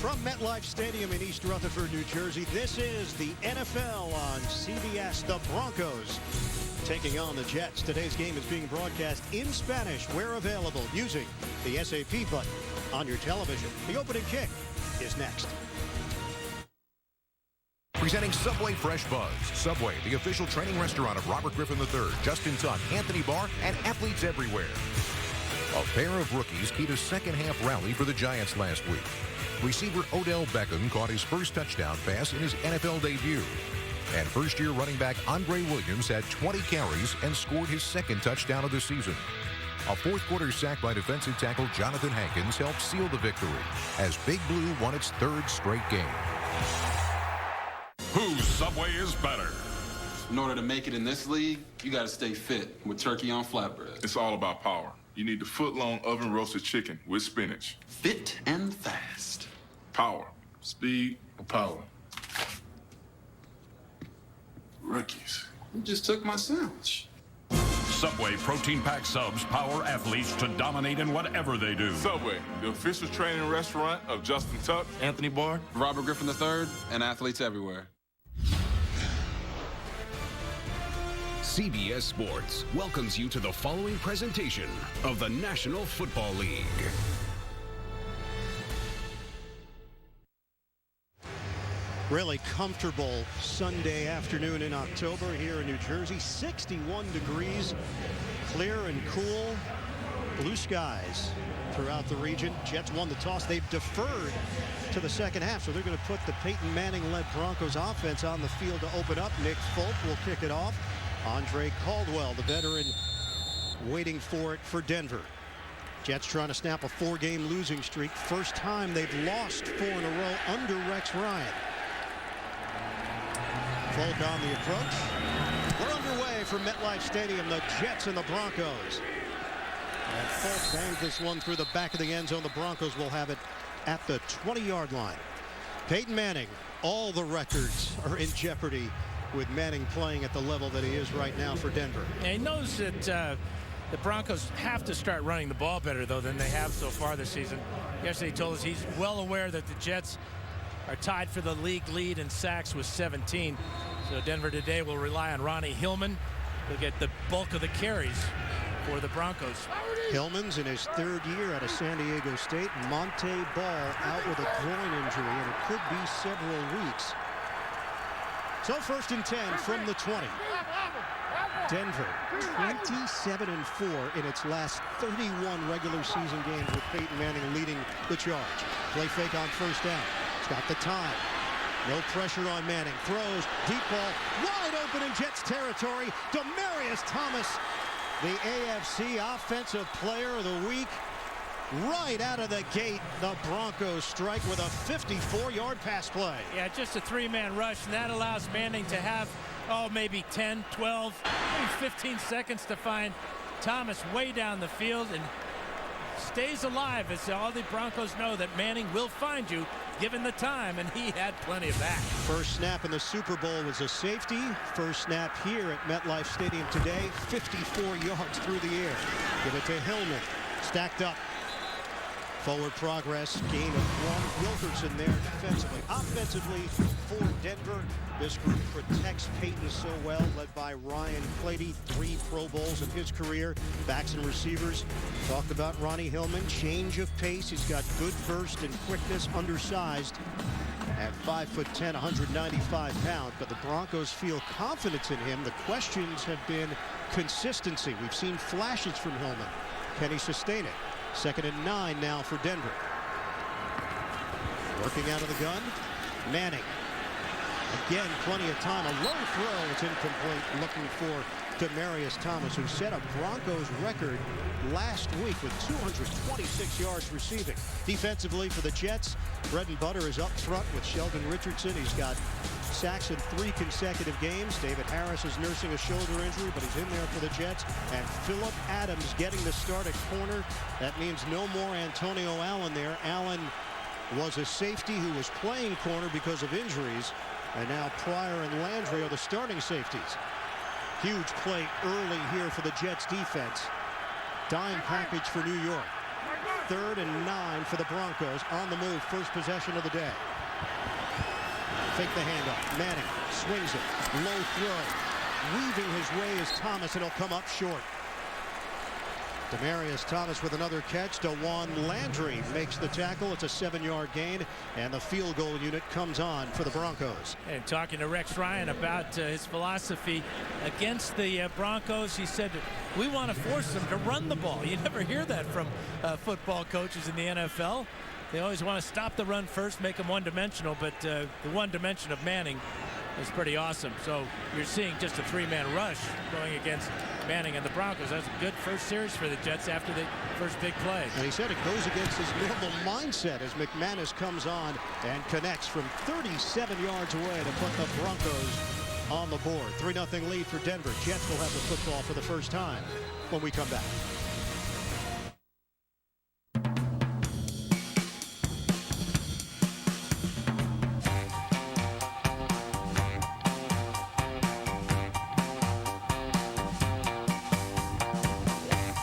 From MetLife Stadium in East Rutherford, New Jersey, this is the NFL on CBS. The Broncos taking on the Jets. Today's game is being broadcast in Spanish where available using the SAP button on your television. The opening kick is next. Presenting Subway Fresh Buzz. Subway, the official training restaurant of Robert Griffin III, Justin Tuck, Anthony Barr, and athletes everywhere. A pair of rookies keyed a second-half rally for the Giants last week. Receiver Odell Beckham caught his first touchdown pass in his NFL debut. And first-year running back Andre Williams had 20 carries and scored his second touchdown of the season. A fourth-quarter sack by defensive tackle Jonathan Hankins helped seal the victory as Big Blue won its third straight game. Whose Subway is better? In order to make it in this league, you got to stay fit with turkey on flatbread. It's all about power. You need the foot-long oven-roasted chicken with spinach. Fit and fast. Power. Speed or power. Rookies. You just took my sandwich. Subway protein pack subs power athletes to dominate in whatever they do. Subway, the official training restaurant of Justin Tuck, Anthony Barr, Robert Griffin III, and athletes everywhere. CBS Sports welcomes you to the following presentation of the National Football League. Really comfortable Sunday afternoon in October here in New Jersey. 61 degrees, clear and cool, blue skies throughout the region. Jets won the toss. They've deferred to the second half, so they're going to put the Peyton Manning-led Broncos offense on the field to open up. Nick Folk will kick it off. Andre Caldwell, the veteran, waiting for it for Denver. Jets trying to snap a 4-game losing streak. First time they've lost 4 in a row under Rex Ryan. Folk on the approach. We're underway from MetLife Stadium. The Jets and the Broncos. And Folk bangs this one through the back of the end zone. The Broncos will have it at the 20-yard line. Peyton Manning, all the records are in jeopardy with Manning playing at the level that he is right now for Denver. And he knows that the Broncos have to start running the ball better, though, than they have so far this season. Yesterday he told us he's well aware that the Jets are tied for the league lead in sacks with 17. So Denver today will rely on Ronnie Hillman. He'll get the bulk of the carries for the Broncos. Hillman's in his third year out of San Diego State. Monte Ball out with a groin injury, and it could be several weeks. So first and 10 from the 20. Denver 27-4 in its last 31 regular season games with Peyton Manning leading the charge. Play fake on first down. He's got the time. No pressure on Manning. Throws, deep ball, wide open in Jets territory. Demaryius Thomas, the AFC Offensive Player of the Week. Right out of the gate, the Broncos strike with a 54-yard pass play. Yeah, just a 3-man rush, and that allows Manning to have, maybe 10, 12, maybe 15 seconds to find Thomas way down the field, and stays alive, as all the Broncos know that Manning will find you given the time, and he had plenty of that. First snap in the Super Bowl was a safety. First snap here at MetLife Stadium today, 54 yards through the air. Give it to Hillman, stacked up. Forward progress, gain of 1. Wilkerson there defensively. Offensively for Denver, this group protects Peyton so well, led by Ryan Clady, 3 Pro Bowls in his career. Backs and receivers. Talked about Ronnie Hillman, change of pace. He's got good burst and quickness, undersized at 5'10", 195 pounds. But the Broncos feel confidence in him. The questions have been consistency. We've seen flashes from Hillman. Can he sustain it? 2nd and 9 now for Denver. Working out of the gun. Manning. Again, plenty of time. A low throw. It's incomplete. Looking for Demaryius Thomas, who set a Broncos record last week with 226 yards receiving. Defensively for the Jets, bread and butter is up front with Sheldon Richardson. He's got sacks in 3 consecutive games. David Harris is nursing a shoulder injury, but he's in there for the Jets. And Phillip Adams getting the start at corner. That means no more Antonio Allen there. Allen was a safety who was playing corner because of injuries. And now Pryor and Landry are the starting safeties. Huge play early here for the Jets defense. Dime package for New York. 3rd and 9 for the Broncos. On the move, first possession of the day. Fake the handoff. Manning swings it. Low throw. Weaving his way is Thomas, and he'll come up short. Demaryius Thomas with another catch. DeJuan Landry makes the tackle. It's a 7-yard gain, and the field goal unit comes on for the Broncos. And talking to Rex Ryan about his philosophy against the Broncos, he said, we want to force them to run the ball. You never hear that from football coaches in the NFL. They always want to stop the run first, make them one-dimensional, but the one dimension of Manning is pretty awesome. So you're seeing just a 3-man rush going against Manning and the Broncos. That's a good first series for the Jets after the first big play. And he said it goes against his normal mindset as McManus comes on and connects from 37 yards away to put the Broncos on the board. 3-0 lead for Denver. Jets will have the football for the first time when we come back.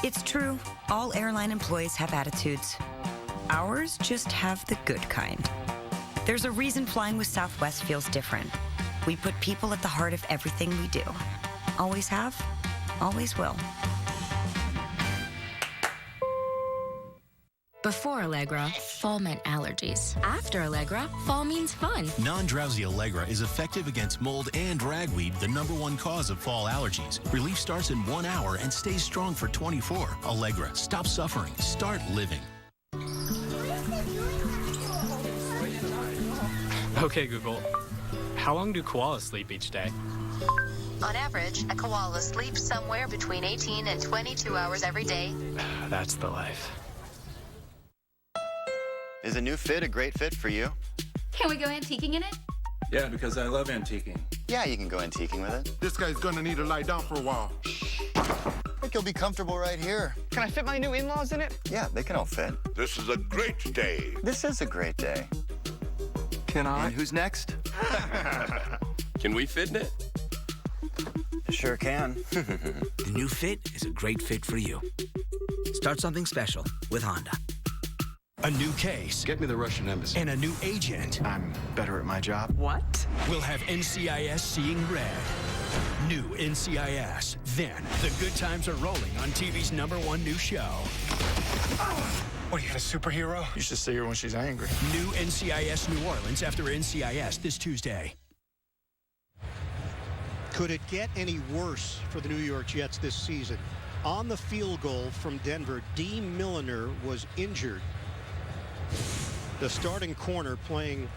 It's true, all airline employees have attitudes. Ours just have the good kind. There's a reason flying with Southwest feels different. We put people at the heart of everything we do. Always have, always will. Before Allegra, fall meant allergies. After Allegra, fall means fun. Non-drowsy Allegra is effective against mold and ragweed, the #1 cause of fall allergies. Relief starts in 1 hour and stays strong for 24. Allegra, stop suffering, start living. Okay, Google, how long do koalas sleep each day? On average, a koala sleeps somewhere between 18 and 22 hours every day. That's the life. Is a new fit a great fit for you? Can we go antiquing in it? Yeah, because I love antiquing. Yeah, you can go antiquing with it. This guy's gonna need to lie down for a while. I think you'll be comfortable right here. Can I fit my new in-laws in it? Yeah, they can all fit. This is a great day. This is a great day. Can I? And who's next? Can we fit in it? Sure can. The new fit is a great fit for you. Start something special with Honda. A new case. Get me the Russian embassy. And a new agent. I'm better at my job. What? We'll have NCIS seeing red. New NCIS. Then, the good times are rolling on TV's #1 new show. What, are you a superhero? You should see her when she's angry. New NCIS New Orleans after NCIS this Tuesday. Could it get any worse for the New York Jets this season? On the field goal from Denver, D. Milliner was injured. The starting corner playing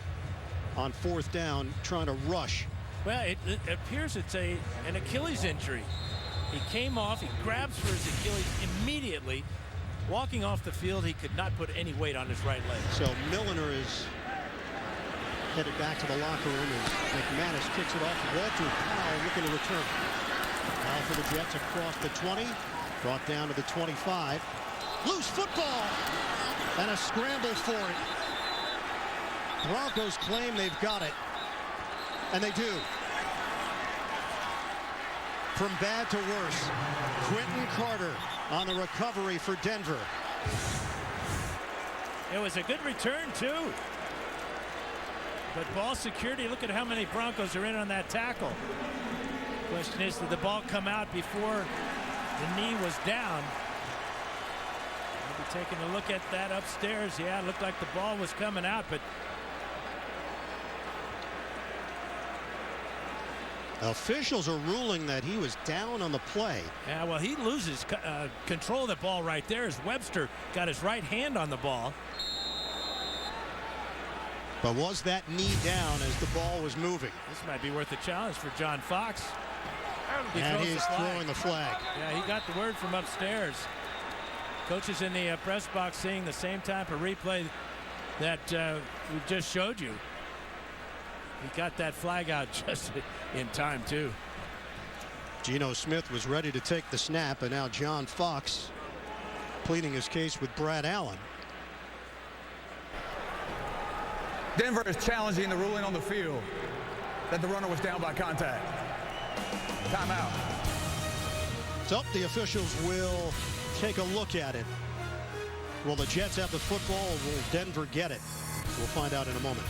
on 4th down, trying to rush. Well, it appears it's an Achilles injury. He came off, he grabs for his Achilles immediately. Walking off the field, he could not put any weight on his right leg. So Milliner is headed back to the locker room as McManus kicks it off. Walter Powell looking to return. Now for the Jets across the 20, brought down to the 25. Loose football and a scramble for it. Broncos claim they've got it, and they do. From bad to worse, Quentin Carter on the recovery for Denver. It was a good return too. But ball security, look at how many Broncos are in on that tackle. Question is, did the ball come out before the knee was down? Maybe taking a look at that upstairs. Yeah, it looked like the ball was coming out, but officials are ruling that he was down on the play. Yeah, well, he loses control of the ball right there as Webster got his right hand on the ball. But was that knee down as the ball was moving? This might be worth a challenge for John Fox. And he's throwing the flag. Yeah, he got the word from upstairs. Coaches in the press box seeing the same type of replay that we just showed you. He got that flag out just in time, too. Geno Smith was ready to take the snap, and now John Fox pleading his case with Brad Allen. Denver is challenging the ruling on the field that the runner was down by contact. Timeout. So the officials will take a look at it. Will the Jets have the football, or will Denver get it? We'll find out in a moment.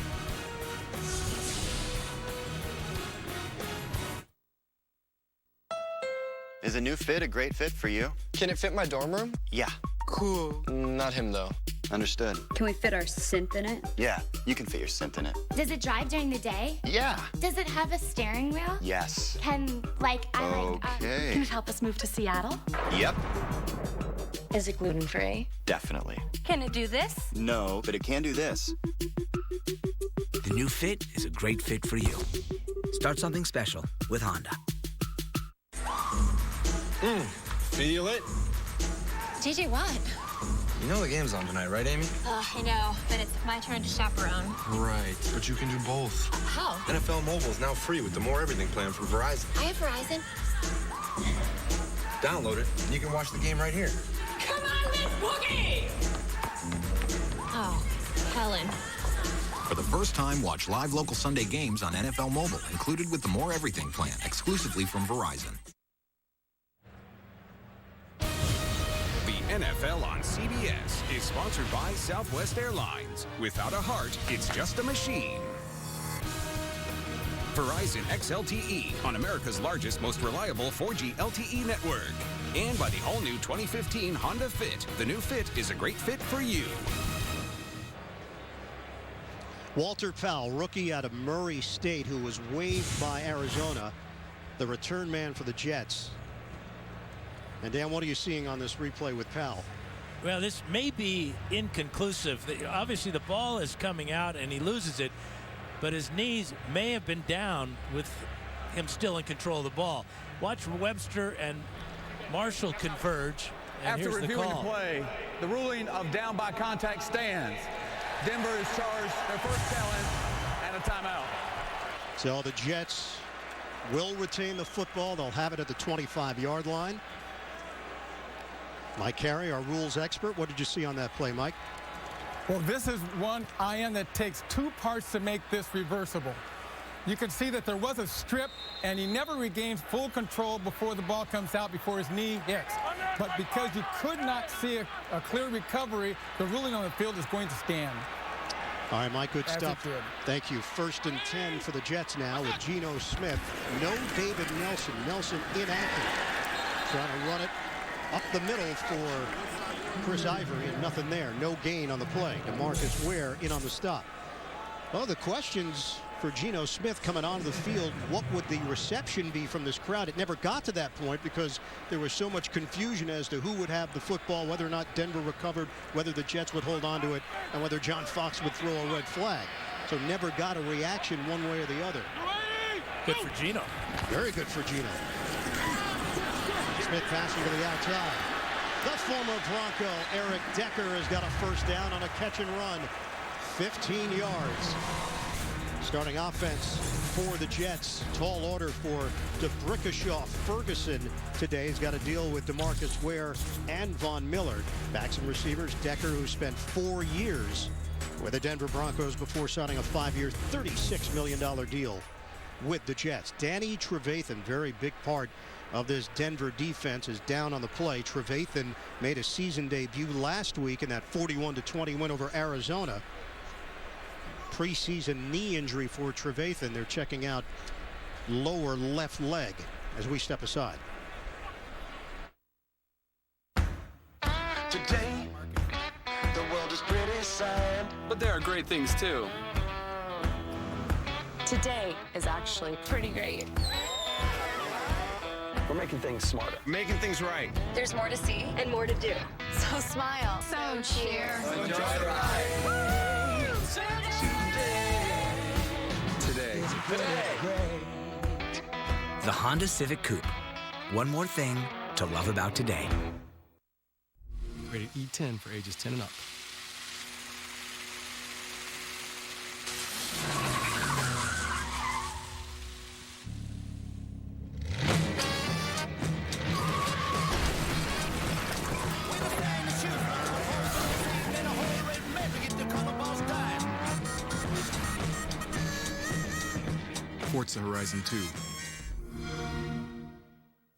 Is a new fit a great fit for you? Can it fit my dorm room? Yeah. Cool. Not him, though. Understood. Can we fit our synth in it? Yeah, you can fit your synth in it. Does it drive during the day? Yeah. Does it have a steering wheel? Yes. Can, Okay. Can it help us move to Seattle? Yep. Is it gluten-free? Definitely. Can it do this? No, but it can do this. The new fit is a great fit for you. Start something special with Honda. Feel it? JJ, what? You know the game's on tonight, right, Amy? I know, but it's my turn to chaperone. Right, but you can do both. How? NFL Mobile is now free with the More Everything plan from Verizon. I have Verizon. Download it, and you can watch the game right here. Come on, Miss Boogie! Oh, Helen. For the first time, watch live local Sunday games on NFL Mobile, included with the More Everything plan, exclusively from Verizon. The NFL on CBS is sponsored by Southwest Airlines. Without a heart, it's just a machine. Verizon XLTE on America's largest, most reliable 4G LTE network. And by the all-new 2015 Honda Fit. The new Fit is a great fit for you. Walter Powell, rookie out of Murray State, who was waived by Arizona, the return man for the Jets. And Dan, what are you seeing on this replay with Powell? Well, this may be inconclusive. Obviously, the ball is coming out and he loses it, but his knees may have been down with him still in control of the ball. Watch Webster and Marshall converge. And After here's reviewing the call. play, the ruling of down by contact stands. Denver is charged their first challenge and a timeout. So the Jets will retain the football. They'll have it at the 25-yard line. Mike Carey, our rules expert. What did you see on that play, Mike? Well, this is one IM that takes two parts to make this reversible. You can see that there was a strip, and he never regains full control before the ball comes out, before his knee hits. But because you could not see a clear recovery, the ruling on the field is going to stand. All right, Mike, good As stuff. it did. Thank you. 1st and 10 for the Jets now with Geno Smith. No David Nelson. Nelson inactive. Trying to run it up the middle for Chris Ivory, and nothing there. No gain on the play. DeMarcus Ware in on the stop. Well, the questions for Geno Smith coming onto the field, what would the reception be from this crowd? It never got to that point because there was so much confusion as to who would have the football, whether or not Denver recovered, whether the Jets would hold on to it, and whether John Fox would throw a red flag. So never got a reaction one way or the other. Good for Geno. Very good for Geno. Smith passing to the outside. The former Bronco, Eric Decker, has got a first down on a catch and run. 15 yards. Starting offense for the Jets. Tall order for DeBrickashaw. Ferguson today has got to deal with DeMarcus Ware and Von Miller. Backs and receivers, Decker, who spent 4 years with the Denver Broncos before signing a 5-year, $36 million deal with the Jets. Danny Trevathan, very big part of this Denver defense, is down on the play. Trevathan made a season debut last week in that 41-20 win over Arizona. Preseason knee injury for Trevathan. They're checking out lower left leg as we step aside. Today, the world is pretty sad, but there are great things too. Today is actually pretty great. We're making things smarter. Making things right. There's more to see and more to do. So smile. So cheer. Enjoy the ride. Today. The Honda Civic Coupe. One more thing to love about today. Rated E10 for ages 10 and up. Forza Horizon 2.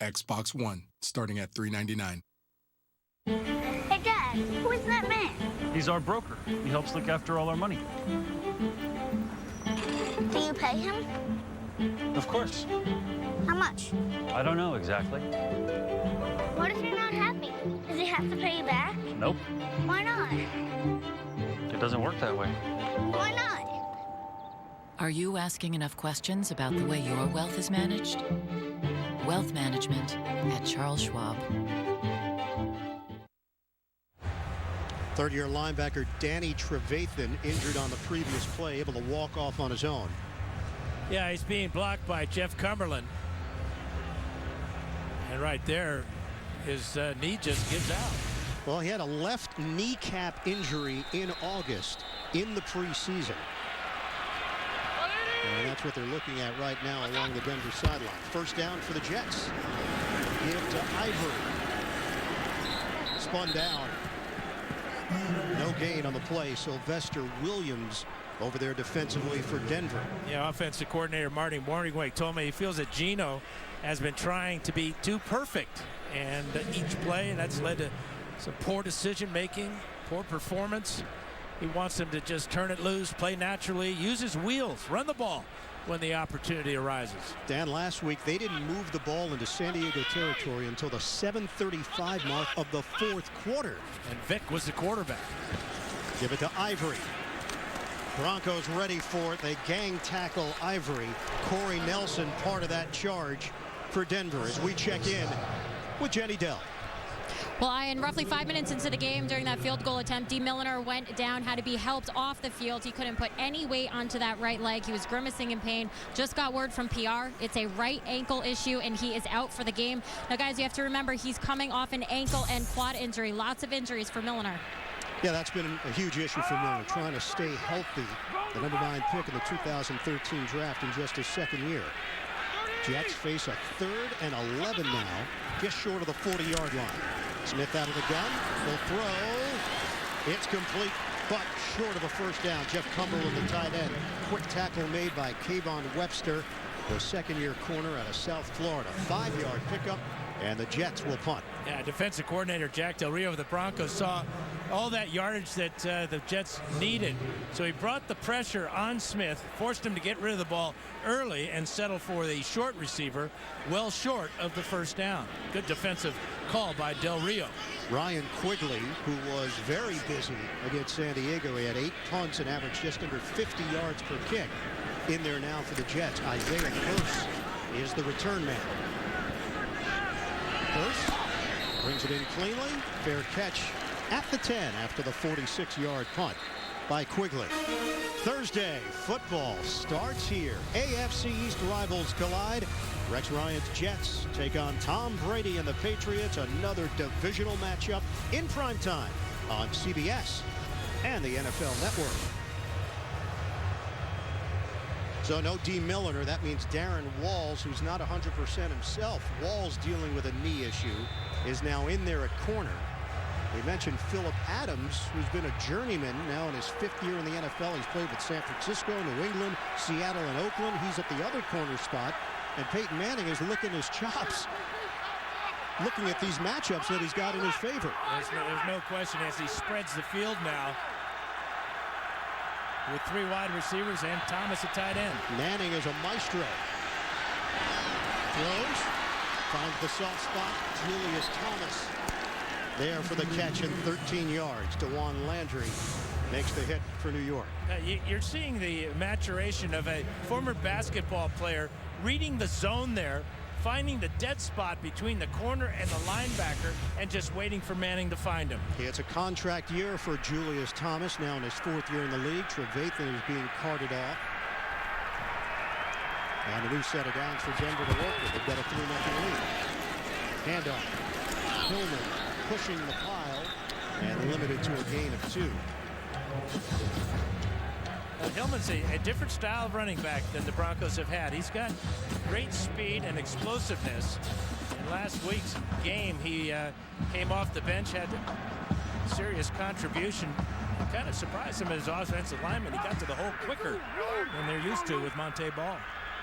Xbox One, starting at $399. Hey, Dad. Dad, who is that man? He's our broker. He helps look after all our money. Do you pay him? Of course. How much? I don't know exactly. What if you're not happy? Does he have to pay you back? Nope. Why not? It doesn't work that way. Why not? Are you asking enough questions about the way your wealth is managed? Wealth management at Charles Schwab. Third-year linebacker Danny Trevathan injured on the previous play, able to walk off on his own. Yeah, he's being blocked by Jeff Cumberland. And right there, his knee just gives out. Well, he had a left kneecap injury in August in the preseason. And that's what they're looking at right now along the Denver sideline. First down for the Jets. Give to Ivory. Spun down. No gain on the play. Sylvester Williams over there defensively for Denver. Yeah, offensive coordinator Marty Morningwake told me he feels that Geno has been trying to be too perfect. And each play, that's led to some poor decision making, poor performance. He wants them to just turn it loose, play naturally, use his wheels, run the ball when the opportunity arises. Dan, last week they didn't move the ball into San Diego territory until the 7:35 mark of the fourth quarter. And Vic was the quarterback. Give it to Ivory. Broncos ready for it. They gang tackle Ivory. Corey Nelson part of that charge for Denver as we check in with Jenny Dell. Well, Ian, roughly 5 minutes into the game during that field goal attempt, D. Milliner went down, had to be helped off the field. He couldn't put any weight onto that right leg. He was grimacing in pain. Just got word from PR. It's a right ankle issue, and he is out for the game. Now, guys, you have to remember he's coming off an ankle and quad injury. Lots of injuries for Milliner. Yeah, that's been a huge issue for Milliner, trying to stay healthy. The #9 pick in the 2013 draft in just his second year. Jets face a 3rd and 11 now, just short of the 40-yard line. Smith out of the gun, will throw. It's complete, but short of a first down. Jeff Cumberland, the tight end. Quick tackle made by Kayvon Webster, the second-year corner out of South Florida. 5-yard pickup, and the Jets will punt. Yeah, defensive coordinator Jack Del Rio of the Broncos saw all that yardage that the Jets needed. So he brought the pressure on Smith, forced him to get rid of the ball early and settle for the short receiver, well short of the first down. Good defensive call by Del Rio. Ryan Quigley, who was very busy against San Diego. He had 8 punts and averaged just under 50 yards per kick. In there now for the Jets. Isaiah Hurst is the return man. Hurst brings it in cleanly. Fair catch at the 10 after the 46-yard punt by Quigley. Thursday, football starts here. AFC East rivals collide. Rex Ryan's Jets take on Tom Brady and the Patriots. Another divisional matchup in primetime on CBS and the NFL Network. So no D. Milliner. That means Darren Walls, who's not 100% himself. Walls dealing with a knee issue, is now in there at corner. We mentioned Phillip Adams, who's been a journeyman now in his 5th year in the NFL. He's played with San Francisco, New England, Seattle, and Oakland. He's at the other corner spot. And Peyton Manning is licking his chops, looking at these matchups that he's got in his favor. There's no question as he spreads the field now with 3 wide receivers and Thomas at tight end. Manning is a maestro. Throws, finds the soft spot. Julius Thomas there for the catch and 13 yards. DeJuan Landry makes the hit for New York. You're seeing the maturation of a former basketball player reading the zone there, finding the dead spot between the corner and the linebacker, and just waiting for Manning to find him. It's a contract year for Julius Thomas, now in his 4th year in the league. Trevathan is being carted off. And a new set of downs for Denver to work with. They've got a 3-0 lead. Handoff. Hillman pushing the pile and limited to a gain of 2. Hillman's a different style of running back than the Broncos have had. He's got great speed and explosiveness. In last week's game, he came off the bench, had a serious contribution. Kind of surprised him as offensive lineman. He got to the hole quicker than they're used to with Monte Ball.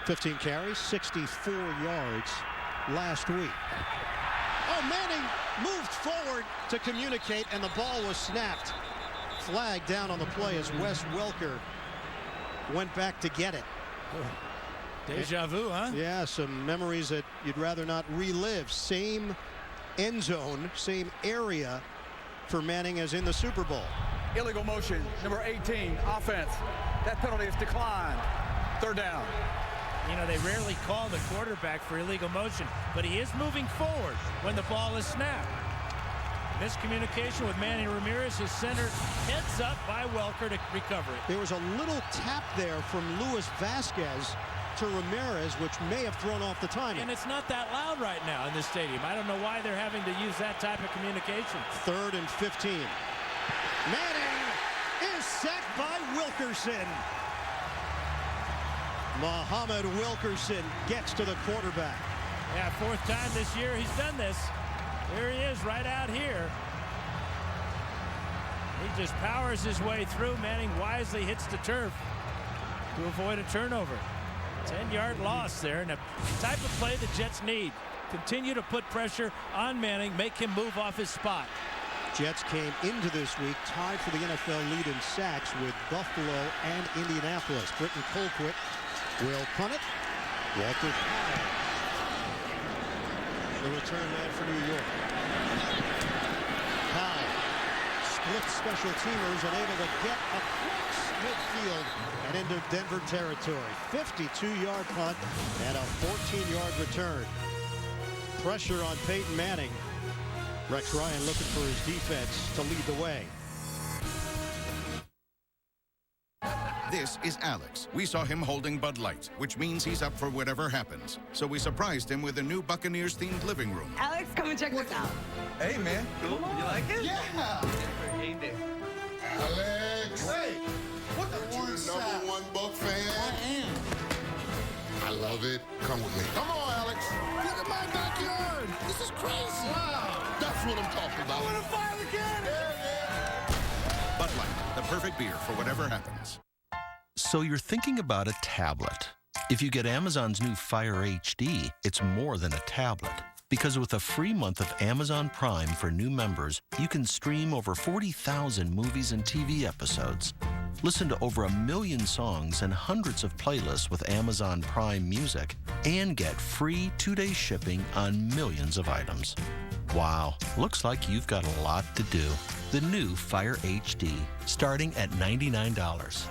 15 carries, 64 yards last week. Oh, Manning moved forward to communicate, and the ball was snapped. Flag down on the play as Wes Welker went back to get it. Deja vu, huh? Yeah, some memories that you'd rather not relive. Same end zone, same area for Manning as in the Super Bowl. Illegal motion, number 18, offense. That penalty is declined. Third down. You know, they rarely call the quarterback for illegal motion, but he is moving forward when the ball is snapped. Miscommunication with Manny Ramirez. His center heads up by Welker to recover it. There was a little tap there from Luis Vasquez to Ramirez, which may have thrown off the timing. And it's not that loud right now in this stadium. I don't know why they're having to use that type of communication. 3rd and 15. Manning is sacked by Wilkerson. Muhammad Wilkerson gets to the quarterback. Yeah, 4th time this year he's done this. There he is right out here. He just powers his way through. Manning wisely hits the turf to avoid a turnover. 10-yard loss there, and a type of play the Jets need. Continue to put pressure on Manning, make him move off his spot. Jets came into this week tied for the NFL lead in sacks with Buffalo and Indianapolis. Britton Colquitt will punt it. Walter Powell, the return man for New York. Powell splits special teamers and able to get across midfield and into Denver territory. 52-yard punt and a 14-yard return. Pressure on Peyton Manning. Rex Ryan looking for his defense to lead the way. This is Alex. We saw him holding Bud Light, which means he's up for whatever happens. So we surprised him with a new Buccaneers-themed living room. Alex, come and check this out. Hey, man. Cool. You like it? Yeah. Game day. Alex! Hey! What the You're the number 1 Buck fan? I am. I love it. Come with me. Come on, Alex. Look at my backyard. This is crazy. Wow. That's what I'm talking about. I want to fire the cannon. Yeah. Bud Light, the perfect beer for whatever happens. So you're thinking about a tablet. If you get Amazon's new Fire HD, it's more than a tablet. Because with a free month of Amazon Prime for new members, you can stream over 40,000 movies and TV episodes. Listen to over 1 million songs and hundreds of playlists with Amazon Prime Music, and get free 2-day shipping on millions of items. Wow, looks like you've got a lot to do. The new Fire HD, starting at $99.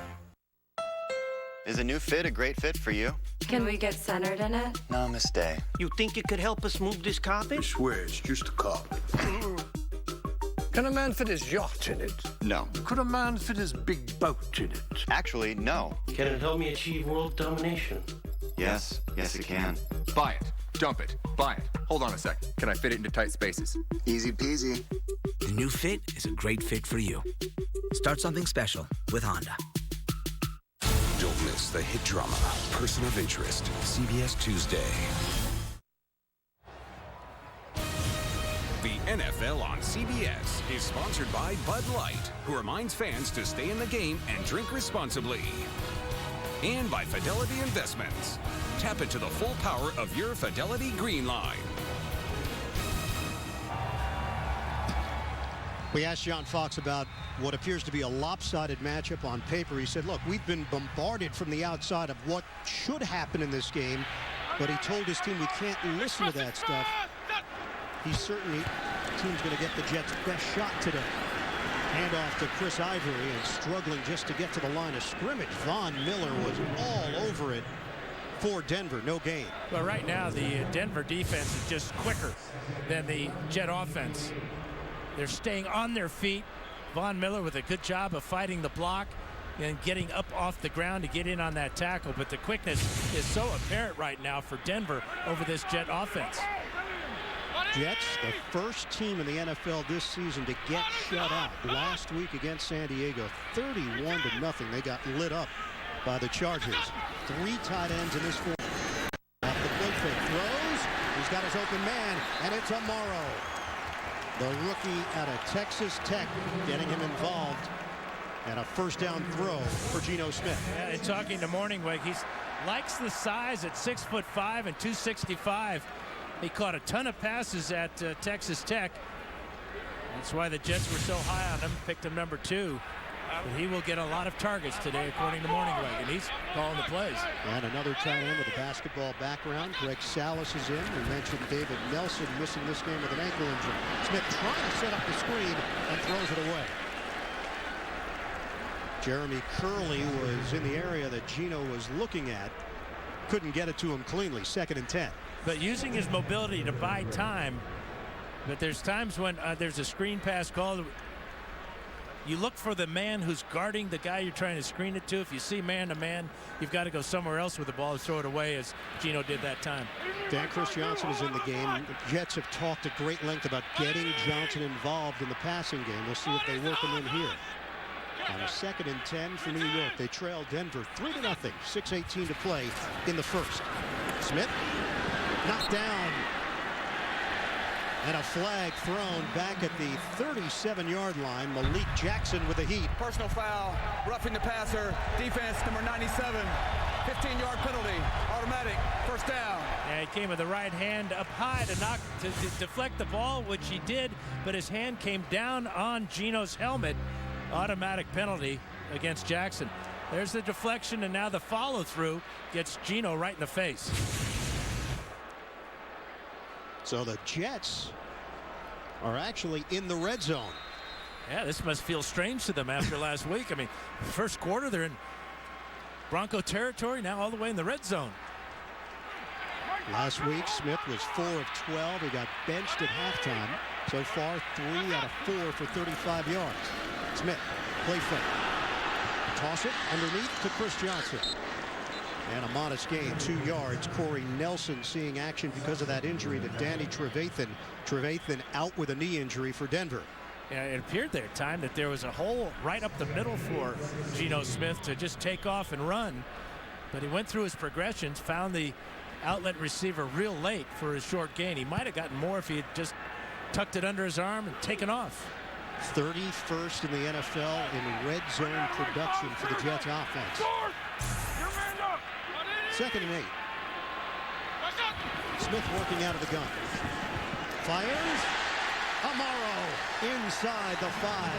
Is a new fit a great fit for you? Can we get centered in it? Namaste. You think you could help us move this carpet? I swear it's just a carpet. Can a man fit his yacht in it? No. Could a man fit his big boat in it? Actually, no. Can it help me achieve world domination? Yes. Yes, it can. Buy it. Dump it. Buy it. Hold on a sec. Can I fit it into tight spaces? Easy peasy. The new Fit is a great fit for you. Start something special with Honda. Don't miss the hit drama, Person of Interest, CBS Tuesday. The NFL on CBS is sponsored by Bud Light, who reminds fans to stay in the game and drink responsibly. And by Fidelity Investments. Tap into the full power of your Fidelity Green Line. We asked John Fox about what appears to be a lopsided matchup on paper. He said, look, we've been bombarded from the outside of what should happen in this game, but he told his team we can't listen to that stuff. He's certainly, the team's going to get the Jets' best shot today. Handoff to Chris Ivory, and struggling just to get to the line of scrimmage. Von Miller was all over it for Denver. No gain. Well, right now, the Denver defense is just quicker than the Jet offense. They're staying on their feet. Von Miller with a good job of fighting the block and getting up off the ground to get in on that tackle. But the quickness is so apparent right now for Denver over this Jet offense. Jets, the first team in the NFL this season to get shut out last week against San Diego. 31-0. They got lit up by the Chargers. 3 tight ends in this form. Off the play fake. Throws. He's got his open man, and it's Amaro, the rookie out of Texas Tech, getting him involved. And a first down throw for Geno Smith. Yeah, and talking to Morningweg, he likes the size at 6'5" and 265. He caught a ton of passes at Texas Tech. That's why the Jets were so high on him, picked him number 2. But he will get a lot of targets today, according to Morning Wagon. He's calling the plays. And another tight end with a basketball background. Greg Salas is in. We mentioned David Nelson missing this game with an ankle injury. Smith trying to set up the screen and throws it away. Jeremy Curley was in the area that Geno was looking at. Couldn't get it to him cleanly. 2nd and 10. But using his mobility to buy time. But there's times when there's a screen pass call. You look for the man who's guarding the guy you're trying to screen it to. If you see man-to-man, you've got to go somewhere else with the ball to throw it away, as Geno did that time. Dan Chris Johnson is in the game. The Jets have talked at great length about getting Johnson involved in the passing game. We'll see if they work him in here. On a 2nd and 10 for New York. They trail Denver 3-0. 6:18 to play in the first. Smith knocked down. And a flag thrown back at the 37-yard line. Malik Jackson with the heat. Personal foul, roughing the passer, defense number 97, 15-yard penalty, automatic, first down. Yeah, he came with the right hand up high to deflect the ball, which he did, but his hand came down on Geno's helmet. Automatic penalty against Jackson. There's the deflection, and now the follow-through gets Geno right in the face. So the Jets are actually in the red zone. Yeah, this must feel strange to them after last week. I mean, first quarter, they're in Bronco territory, now all the way in the red zone. Last week, Smith was 4 of 12. He got benched at halftime. So far, 3 out of 4 for 35 yards. Smith, play fake. Toss it underneath to Chris Johnson. And a modest gain, 2 yards. Corey Nelson seeing action because of that injury to Danny Trevathan. Trevathan out with a knee injury for Denver. Yeah, it appeared there time that there was a hole right up the middle for Geno Smith to just take off and run. But he went through his progressions, found the outlet receiver real late for his short gain. He might have gotten more if he had just tucked it under his arm and taken off. 31st in the NFL in red zone production for the Jets offense. 2nd and 8. Smith working out of the gun. Fires. Amaro inside the 5.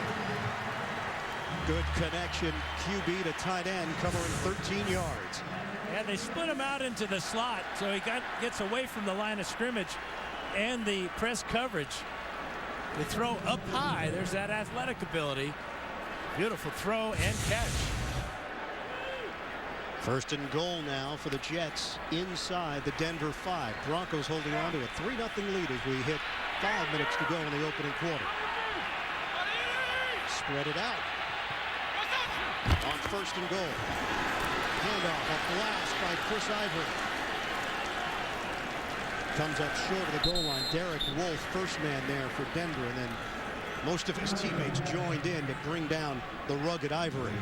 Good connection. QB to tight end covering 13 yards. And they split him out into the slot, so he gets away from the line of scrimmage and the press coverage. They throw up high. There's that athletic ability. Beautiful throw and catch. 1st and goal now for the Jets inside the Denver 5. Broncos holding on to a 3-0 lead as we hit 5 minutes to go in the opening quarter. Spread it out. On 1st and goal. Handoff, a blast by Chris Ivory. Comes up short of the goal line. Derek Wolfe, first man there for Denver, and then most of his teammates joined in to bring down the rugged Ivory.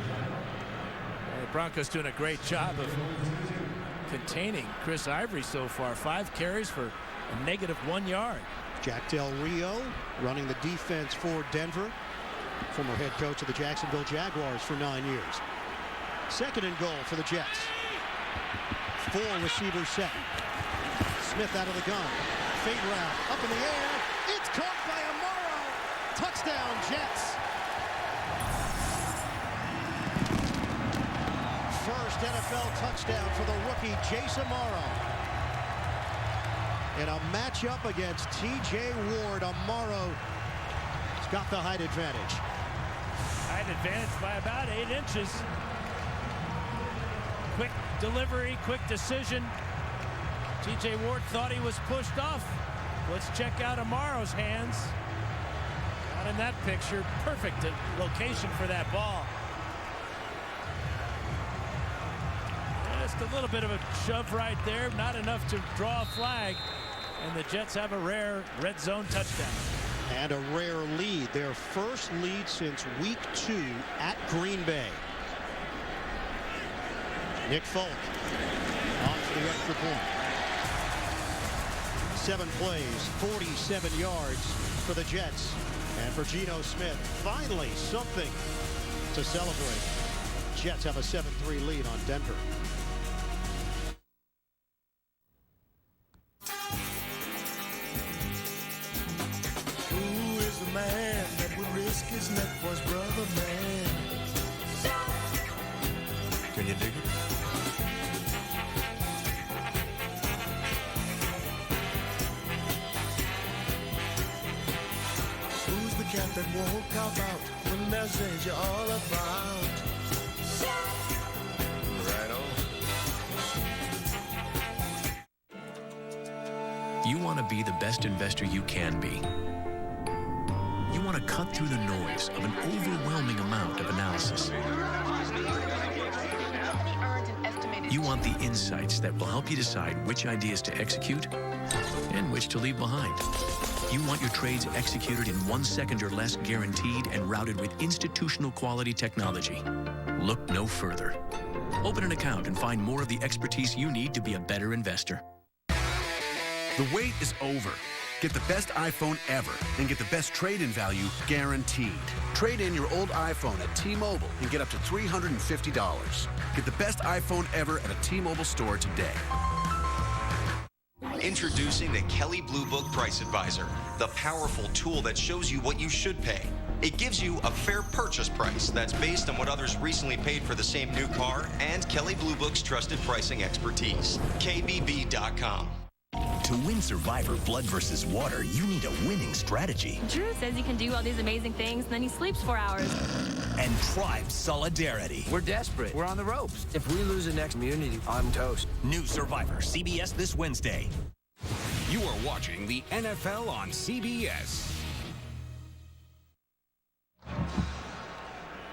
The Broncos doing a great job of containing Chris Ivory so far. 5 carries for a -1 yard. Jack Del Rio running the defense for Denver. Former head coach of the Jacksonville Jaguars for 9 years. 2nd and goal for the Jets. 4 receivers set. Smith out of the gun. Fade route up in the air. It's caught by Amaro. Touchdown Jets. First NFL touchdown for the rookie Jace Amaro. In a matchup against T.J. Ward, Amaro's got the height advantage. Height advantage by about 8 inches. Quick delivery, quick decision. T.J. Ward thought he was pushed off. Let's check out Amaro's hands. Not in that picture. Perfect location for that ball. Just a little bit of a shove right there. Not enough to draw a flag. And the Jets have a rare red zone touchdown. And a rare lead. Their first lead since week 2 at Green Bay. Nick Folk on for the extra point. 7 plays, 47 yards for the Jets. And for Geno Smith, finally something to celebrate. Jets have a 7-3 lead on Denver. Who is the man risk his neck for his brother, man. Can you dig it? Who's the cat that won't cop out when there's danger all about? Right on. You want to be the best investor you can be. You want to cut through the noise of an overwhelming amount of analysis. You want the insights that will help you decide which ideas to execute and which to leave behind. You want your trades executed in 1 second or less, guaranteed and routed with institutional quality technology. Look no further. Open an account and find more of the expertise you need to be a better investor. The wait is over. Get the best iPhone ever and get the best trade-in value guaranteed. Trade in your old iPhone at T-Mobile and get up to $350. Get the best iPhone ever at a T-Mobile store today. Introducing the Kelley Blue Book Price Advisor, the powerful tool that shows you what you should pay. It gives you a fair purchase price that's based on what others recently paid for the same new car and Kelley Blue Book's trusted pricing expertise. KBB.com. To win Survivor Blood versus Water, you need a winning strategy. Drew says he can do all these amazing things, and then he sleeps 4 hours. And tribe solidarity. We're desperate. We're on the ropes. If we lose the next community, I'm toast. New Survivor, CBS this Wednesday. You are watching the NFL on CBS.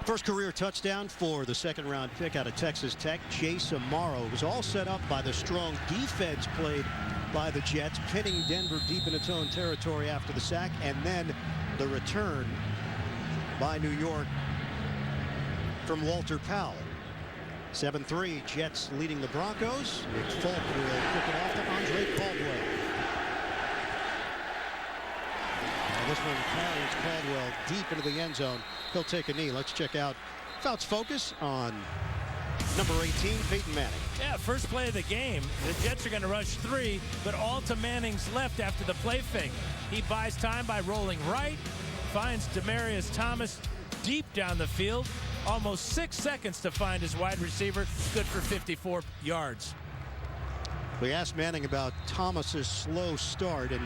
First career touchdown for the second-round pick out of Texas Tech, Jace Amaro. It was all set up by the strong defense played by the Jets, pinning Denver deep in its own territory after the sack, and then the return by New York from Walter Powell. 7-3, Jets leading the Broncos. Nick Folk will kick it off to Andre Caldwell. Now this one carries Caldwell deep into the end zone. He'll take a knee. Let's check out Fout's focus on number 18, Peyton Manning. Yeah, first play of the game. The Jets are going to rush 3, but all to Manning's left after the play fake. He buys time by rolling right, finds Demaryius Thomas deep down the field. Almost 6 seconds to find his wide receiver. Good for 54 yards. We asked Manning about Thomas's slow start, and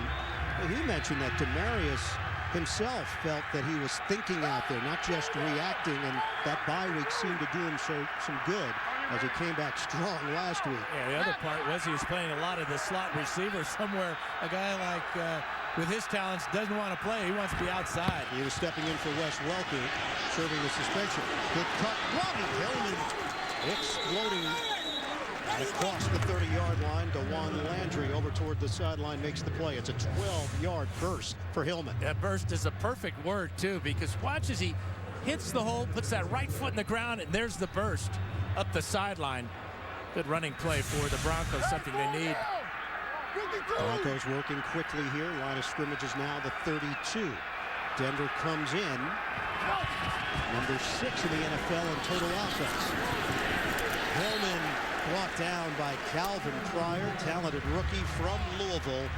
he mentioned that Demaryius himself felt that he was thinking out there, not just reacting, and that bye week seemed to do him some good as he came back strong last week. Yeah, the other part was he was playing a lot of the slot receiver somewhere. A guy like, with his talents, doesn't want to play. He wants to be outside. He was stepping in for Wes Welker, serving the suspension. Good cut. Robbie Hillman exploding across the 30-yard line. DeJuan Landry over toward the sideline makes the play. It's a 12-yard burst for Hillman. That burst is a perfect word, too, because watch as he hits the hole, puts that right foot in the ground, and there's the burst up the sideline. Good running play for the Broncos, something they need. Broncos working quickly here. Line of scrimmage is now the 32. Denver comes in. Number 6 in the NFL in total offense. Hillman brought down by Calvin Pryor, talented rookie from Louisville.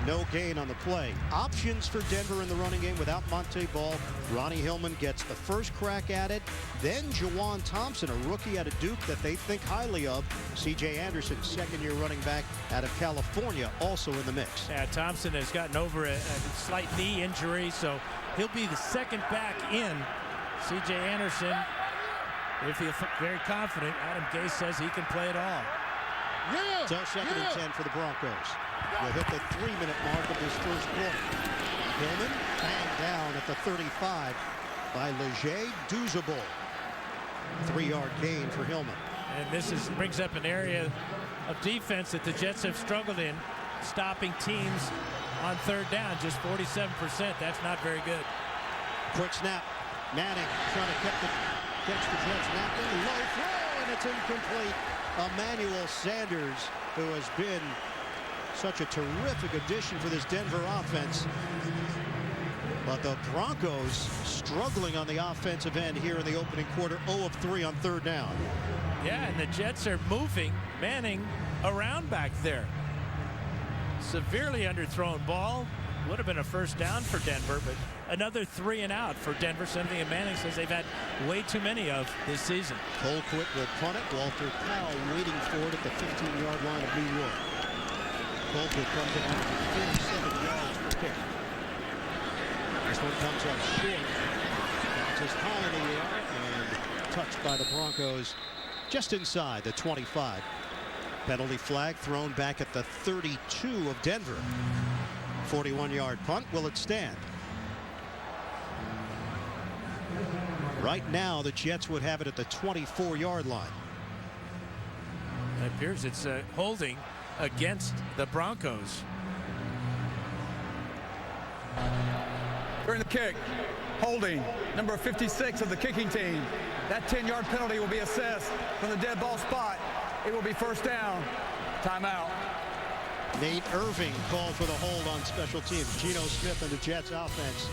No gain on the play. Options for Denver in the running game without Monte Ball. Ronnie Hillman gets the first crack at it. Then Juwan Thompson, a rookie out of Duke that they think highly of. C.J. Anderson, second-year running back out of California, also in the mix. Yeah, Thompson has gotten over a slight knee injury, so he'll be the second back in. C.J. Anderson, if he's very confident, Adam Gase says he can play it all. So second and 10 for the Broncos. Will hit the 3-minute mark of this first quarter. Hillman banged down at the 35 by Leger Douzable. 3-yard gain for Hillman. And this brings up an area of defense that the Jets have struggled in, stopping teams on third down. Just 47%. That's not very good. Quick snap. Manning trying to catch the Jets napping. Low throw, and it's incomplete. Emmanuel Sanders, who has been such a terrific addition for this Denver offense. But the Broncos struggling on the offensive end here in the opening quarter. 0 of 3 on third down. Yeah, and the Jets are moving Manning around back there. Severely underthrown ball. Would have been a first down for Denver, but another 3 and out for Denver, something that Manning says they've had way too many of this season. Colquitt will punt it. Walter Powell waiting for it at the 15-yard line of New York. Colquitt comes in after 37 yards for pick. This one comes up short. Bounces high in the air and touched by the Broncos just inside the 25. Penalty flag thrown back at the 32 of Denver. 41-yard punt. Will it stand? Right now, the Jets would have it at the 24-yard line. It appears it's holding against the Broncos. During the kick, holding, number 56 of the kicking team. That 10-yard penalty will be assessed from the dead ball spot. It will be first down. Timeout. Nate Irving called for the hold on special teams. Geno Smith and the Jets offense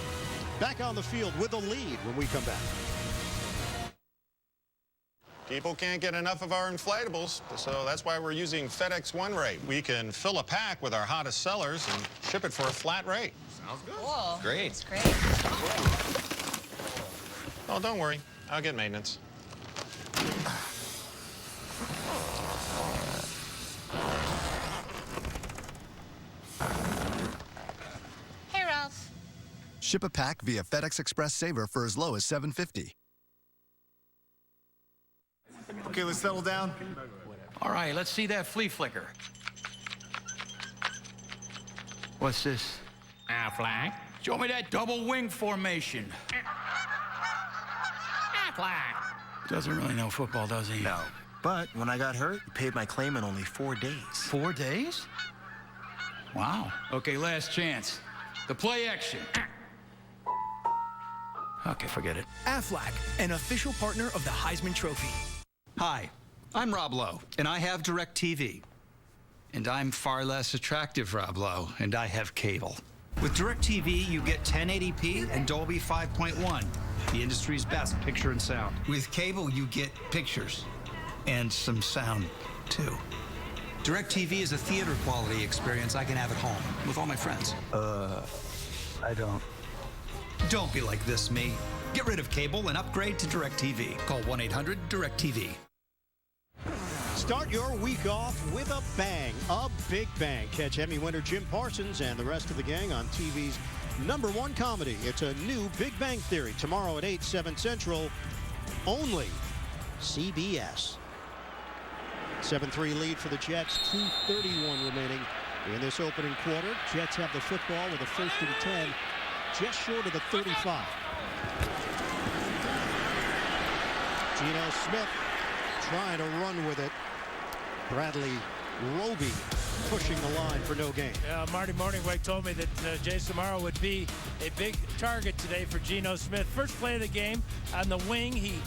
back on the field with a lead when we come back. People can't get enough of our inflatables, so that's why we're using FedEx One Rate. We can fill a pack with our hottest sellers and ship it for a flat rate. Sounds good. Cool. Great. That's great. Oh, don't worry. I'll get maintenance. Hey, Ralph. Ship a pack via FedEx Express Saver for as low as $7.50. Okay, let's settle down. All right, let's see that flea flicker. What's this? Flag. Show me that double wing formation. Flag. Doesn't really know football, does he? No. But when I got hurt, he paid my claim in only 4 days. 4 days? Wow. Okay, last chance. The play action. Okay, forget it. Aflac, an official partner of the Heisman Trophy. Hi, I'm Rob Lowe, and I have DirecTV. And I'm far less attractive, Rob Lowe, and I have cable. With DirecTV, you get 1080p and Dolby 5.1, the industry's best picture and sound. With cable, you get pictures and some sound, too. DirecTV is a theater quality experience I can have at home with all my friends. I don't. Don't be like this, me. Get rid of cable and upgrade to DirecTV. Call 1-800-DirecTV. Start your week off with a bang, a big bang. Catch Emmy winner Jim Parsons and the rest of the gang on TV's #1 comedy. It's a new Big Bang Theory tomorrow at 8, 7 Central, only CBS. 7-3 lead for the Jets, 2:31 remaining in this opening quarter. Jets have the football with a 1st and 10, just short of the 35. Geno Smith trying to run with it. Bradley Roby pushing the line for no gain. Yeah, Marty Morningweg told me that Jace Amaro would be a big target today for Geno Smith. First play of the game on the wing, he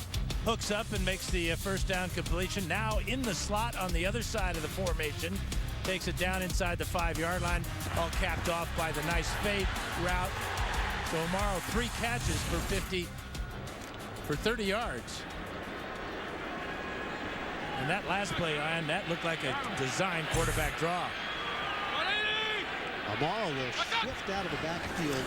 hooks up and makes the first down completion. Now in the slot on the other side of the formation, takes it down inside the 5-yard line, all capped off by the nice fade route. So Amaro 3 catches for 30 yards. And that last play, Ian, that looked like a design quarterback draw. Amaro will shift out of the backfield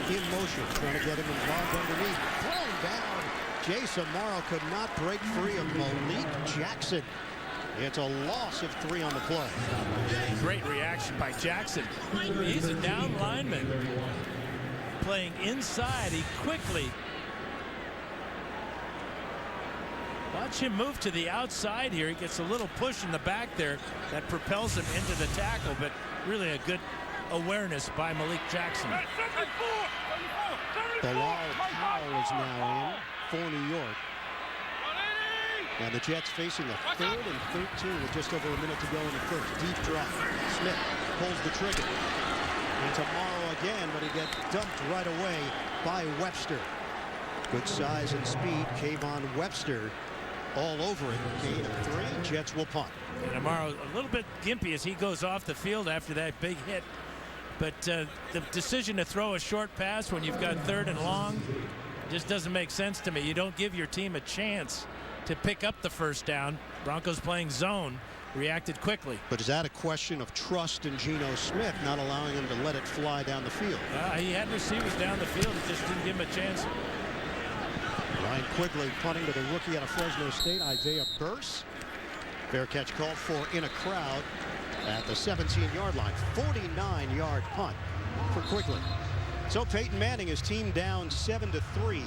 in motion, trying to get him involved underneath. Thrown down. Jace Amaro could not break free of Malik Jackson. It's a loss of 3 on the play. Great reaction by Jackson. He's a down lineman. Playing inside, he quickly. Watch him move to the outside here. He gets a little push in the back there that propels him into the tackle, but really a good awareness by Malik Jackson. Bilal Powell is now in for New York. Now the Jets facing a 3rd and 13 with just over a minute to go in the first. Deep drop. Smith pulls the trigger. And tomorrow again, but he gets dumped right away by Webster. Good size and speed. Kayvon Webster all over it. Gain of 3. Jets will punt. And Amaro a little bit gimpy as he goes off the field after that big hit. But the decision to throw a short pass when you've got 3rd and long just doesn't make sense to me. You don't give your team a chance to pick up the first down. Broncos playing zone. reacted quickly. But is that a question of trust in Geno Smith, not allowing him to let it fly down the field? He had receivers down the field. He just didn't give him a chance. Ryan Quigley punting to the rookie out of Fresno State, Isaiah Burse. Fair catch called for in a crowd at the 17-yard line. 49-yard punt for Quigley. So Peyton Manning, his team down 7-3.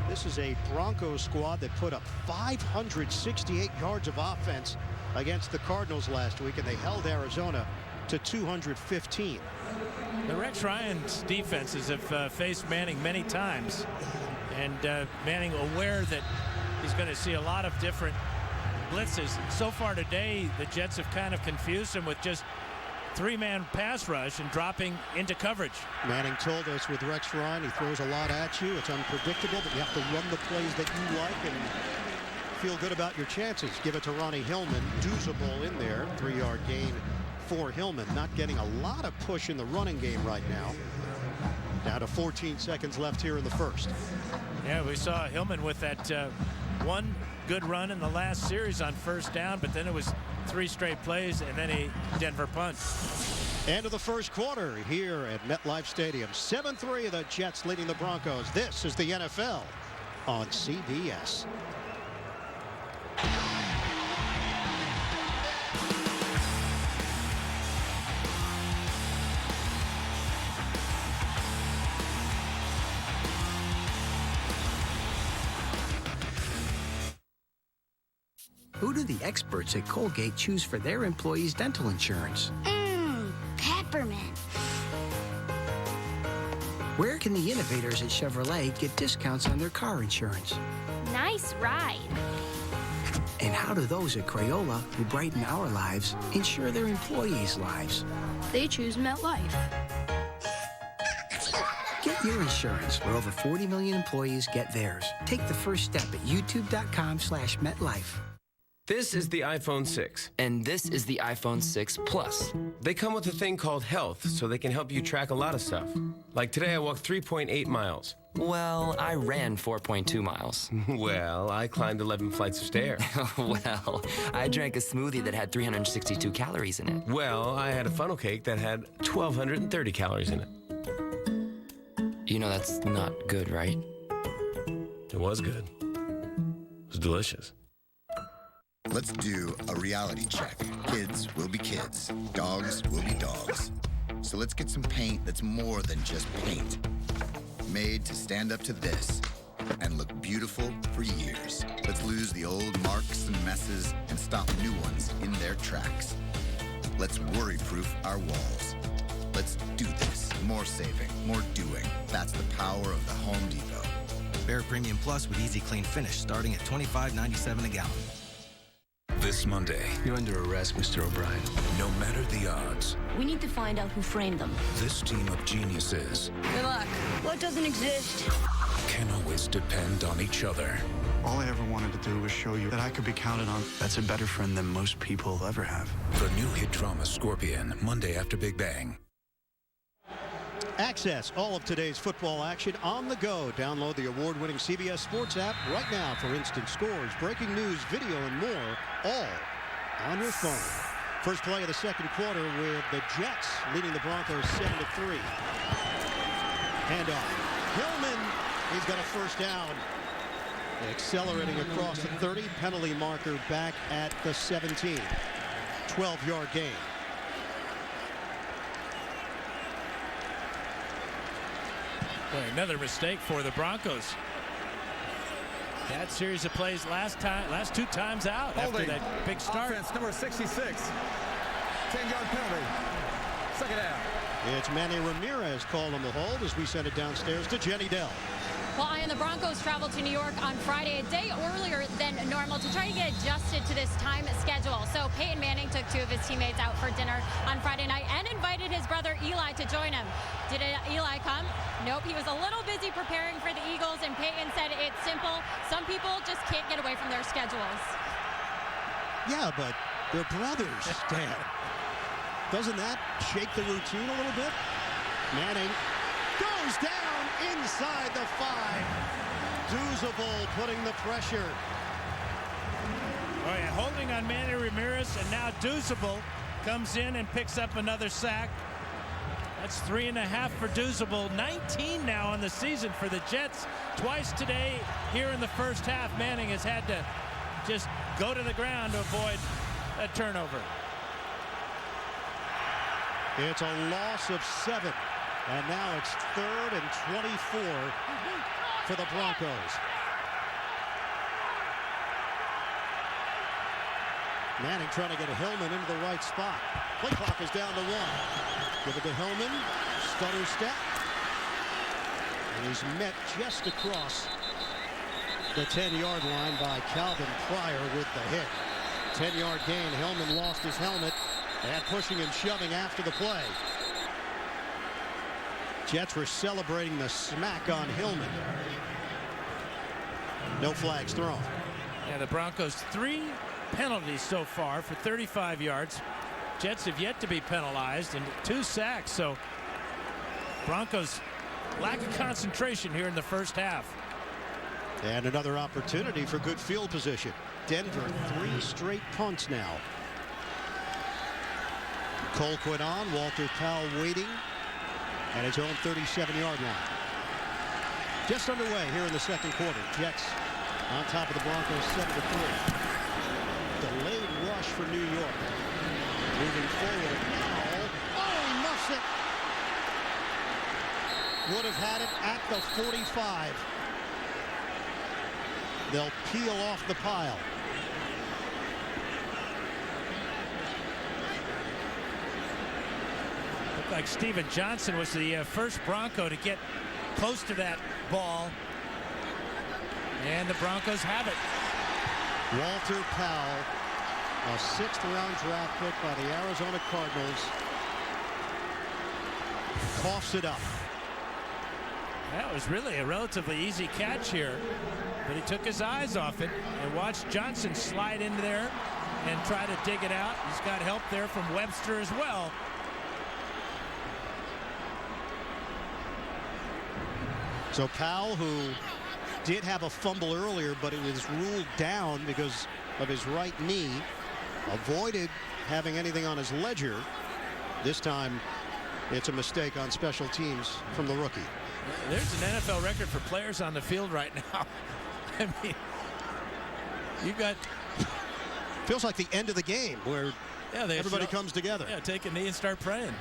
This is a Broncos squad that put up 568 yards of offense against the Cardinals last week, and they held Arizona to 215. The Rex Ryan's defenses have faced Manning many times, and Manning aware that he's going to see a lot of different blitzes. So far today, the Jets have kind of confused him with just three-man pass rush and dropping into coverage. Manning told us with Rex Ryan, he throws a lot at you. It's unpredictable, but you have to run the plays that you like and feel good about your chances. Give it to Ronnie Hillman. Doozable in there. 3-yard gain for Hillman. Not getting a lot of push in the running game right now. Down to 14 seconds left here in the first. Yeah, we saw Hillman with that one good run in the last series on first down, but then it was 3 straight plays and then a Denver punt. End of the first quarter here at MetLife Stadium. 7-3 the Jets leading the Broncos. This is the NFL on CBS. Who do the experts at Colgate choose for their employees' dental insurance? Peppermint. Where can the innovators at Chevrolet get discounts on their car insurance? Nice ride. And how do those at Crayola, who brighten our lives, insure their employees' lives? They choose MetLife. Get your insurance where over 40 million employees get theirs. Take the first step at youtube.com/MetLife. This is the iPhone 6. And this is the iPhone 6 Plus. They come with a thing called Health, so they can help you track a lot of stuff. Like today, I walked 3.8 miles. Well, I ran 4.2 miles. Well, I climbed 11 flights of stairs. Well, I drank a smoothie that had 362 calories in it. Well, I had a funnel cake that had 1,230 calories in it. You know that's not good, right? It was good. It was delicious. Let's do a reality check. Kids will be kids. Dogs will be dogs. So let's get some paint that's more than just paint. Made to stand up to this and look beautiful for years. Let's lose the old marks and messes and stop new ones in their tracks. Let's worry-proof our walls. Let's do this. More saving, more doing. That's the power of the Home Depot. Bear Premium Plus with Easy Clean Finish starting at $25.97 a gallon. This Monday. You're under arrest, Mr. O'Brien. No matter the odds, We need to find out who framed them. this team of geniuses Good luck. What doesn't exist? can always depend on each other. All I ever wanted to do was show you that I could be counted on. That's a better friend than most people ever have. The new hit drama Scorpion, Monday after Big Bang. Access all of today's football action on the go. Download the award-winning CBS Sports app right now for instant scores, breaking news, video, and more, all on your phone. First play of the second quarter with the Jets leading the Broncos 7-3. Handoff. Hillman, he's got a first down. Accelerating across the 30. Penalty marker back at the 17. 12-yard gain. Boy, another mistake for the Broncos. That series of plays last 2 times out after that big start. Offense number 66. 10-yard penalty. Second down. It's Manny Ramirez called on the hold as we send it downstairs to Jenny Dell. Well, and the Broncos traveled to New York on Friday, a day earlier than normal, to try to get adjusted to this time schedule. So Peyton Manning took 2 of his teammates out for dinner on Friday night and invited his brother Eli to join him. Did Eli come? Nope, he was a little busy preparing for the Eagles, and Peyton said it's simple. Some people just can't get away from their schedules. Yeah, but they're brothers, Dan. Doesn't that shake the routine a little bit? Manning goes down inside the 5. Doozable putting the pressure. Oh, yeah, holding on Manny Ramirez, and now Duzable comes in and picks up another sack. That's 3.5 for Duzable. 19 now on the season for the Jets. Twice today here in the first half, Manning has had to just go to the ground to avoid a turnover. It's a loss of 7. And now it's 3rd and 24 for the Broncos. Manning trying to get a Hillman into the right spot. Play clock is down to 1. Give it to Hillman. Stutter step. And he's met just across the 10-yard line by Calvin Pryor with the hit. 10-yard gain. Hillman lost his helmet. And pushing and shoving after the play. Jets were celebrating the smack on Hillman. No flags thrown. Yeah, the Broncos 3 penalties so far for 35 yards. Jets have yet to be penalized and 2 sacks. So Broncos lack of concentration here in the first half. And another opportunity for good field position. Denver 3 straight punts now. Colquitt on. Walter Powell waiting at his own 37-yard line. Just underway here in the second quarter. Jets on top of the Broncos 7-3. Delayed rush for New York. Moving forward now. Oh, he muffs it. Would have had it at the 45. They'll peel off the pile. Looked like Steven Johnson was the first Bronco to get close to that ball. And the Broncos have it. Walter Powell, a 6th-round draft pick by the Arizona Cardinals, coughs it up. That was really a relatively easy catch here, but he took his eyes off it and watched Johnson slide into there and try to dig it out. He's got help there from Webster as well. So Powell, who did have a fumble earlier, but it was ruled down because of his right knee, avoided having anything on his ledger. This time it's a mistake on special teams from the rookie. There's an NFL record for players on the field right now. I mean, you got... Feels like the end of the game where everybody comes together. Yeah, take a knee and start praying.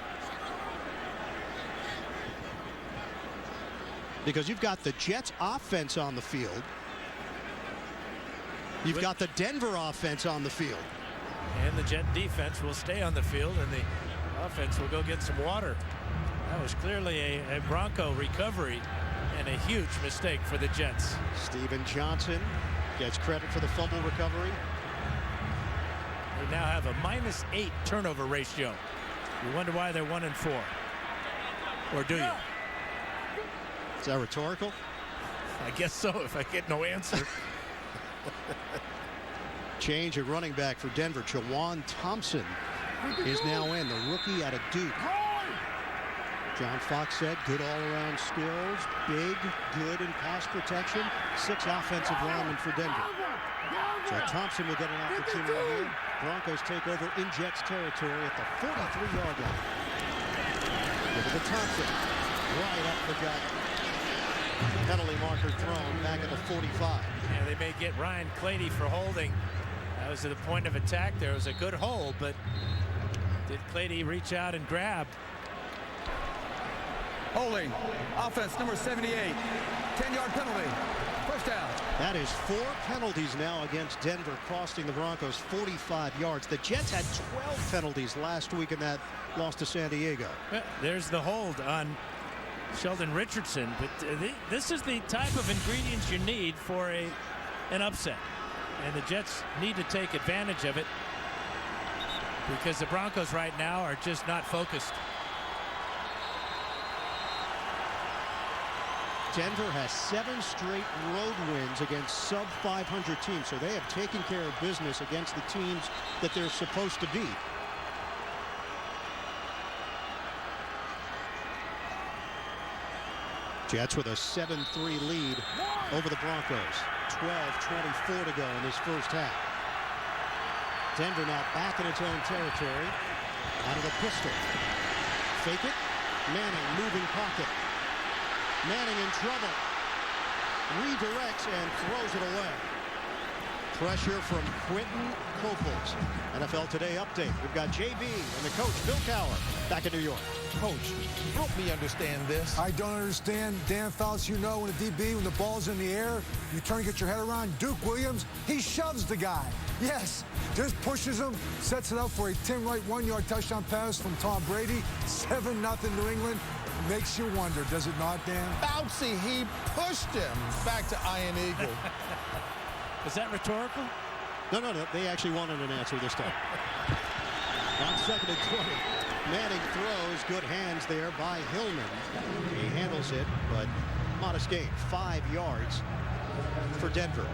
Because you've got the Jets offense on the field. You've got the Denver offense on the field. And the Jet defense will stay on the field, and the offense will go get some water. That was clearly a Bronco recovery and a huge mistake for the Jets. Steven Johnson gets credit for the fumble recovery. They now have a -8 turnover ratio. You wonder why they're 1-4. Or do you? Is that rhetorical? I guess so, if I get no answer. Change at running back for Denver. Jawan Thompson is now in, the rookie out of Duke. John Fox said good all-around skills, big, good in pass protection. 6 offensive linemen for Denver. So Thompson will get an opportunity here. Broncos take over in Jets territory at the 43-yard line. Give it to Thompson. Right up the gut. Penalty marker thrown back at the 45. Yeah, they may get Ryan Clady for holding. That was at the point of attack. There was a good hold, but did Clady reach out and grab? Holding. Offense number 78. 10-yard penalty. First down. That is 4 penalties now against Denver, costing the Broncos 45 yards. The Jets had 12 penalties last week in that loss to San Diego. There's the hold on Sheldon Richardson, but this is the type of ingredients you need for an upset, and the Jets need to take advantage of it because the Broncos right now are just not focused. Denver has 7 straight road wins against sub-500 teams, so they have taken care of business against the teams that they're supposed to beat. Jets with a 7-3 lead over the Broncos. 12:24 to go in this first half. Denver now back in its own territory. Out of the pistol. Fake it. Manning moving pocket. Manning in trouble. Redirects and throws it away. Pressure from Quentin Coples. NFL Today update. We've got JB and the coach, Bill Cowher, back in New York. Coach, help me understand this. I don't understand. Dan Fouts, you know, when a DB, when the ball's in the air, you turn and get your head around. Duke Williams, he shoves the guy. Yes, just pushes him, sets it up for a Tim Wright 1-yard touchdown pass from Tom Brady. 7-0 New England. Makes you wonder, does it not, Dan? Foutsy, he pushed him back to Iron Eagle. Is that rhetorical? No. They actually wanted an answer this time. On 2nd and 20. Manning throws. Good hands there by Hillman. He handles it, but modest gain. 5 yards for Denver.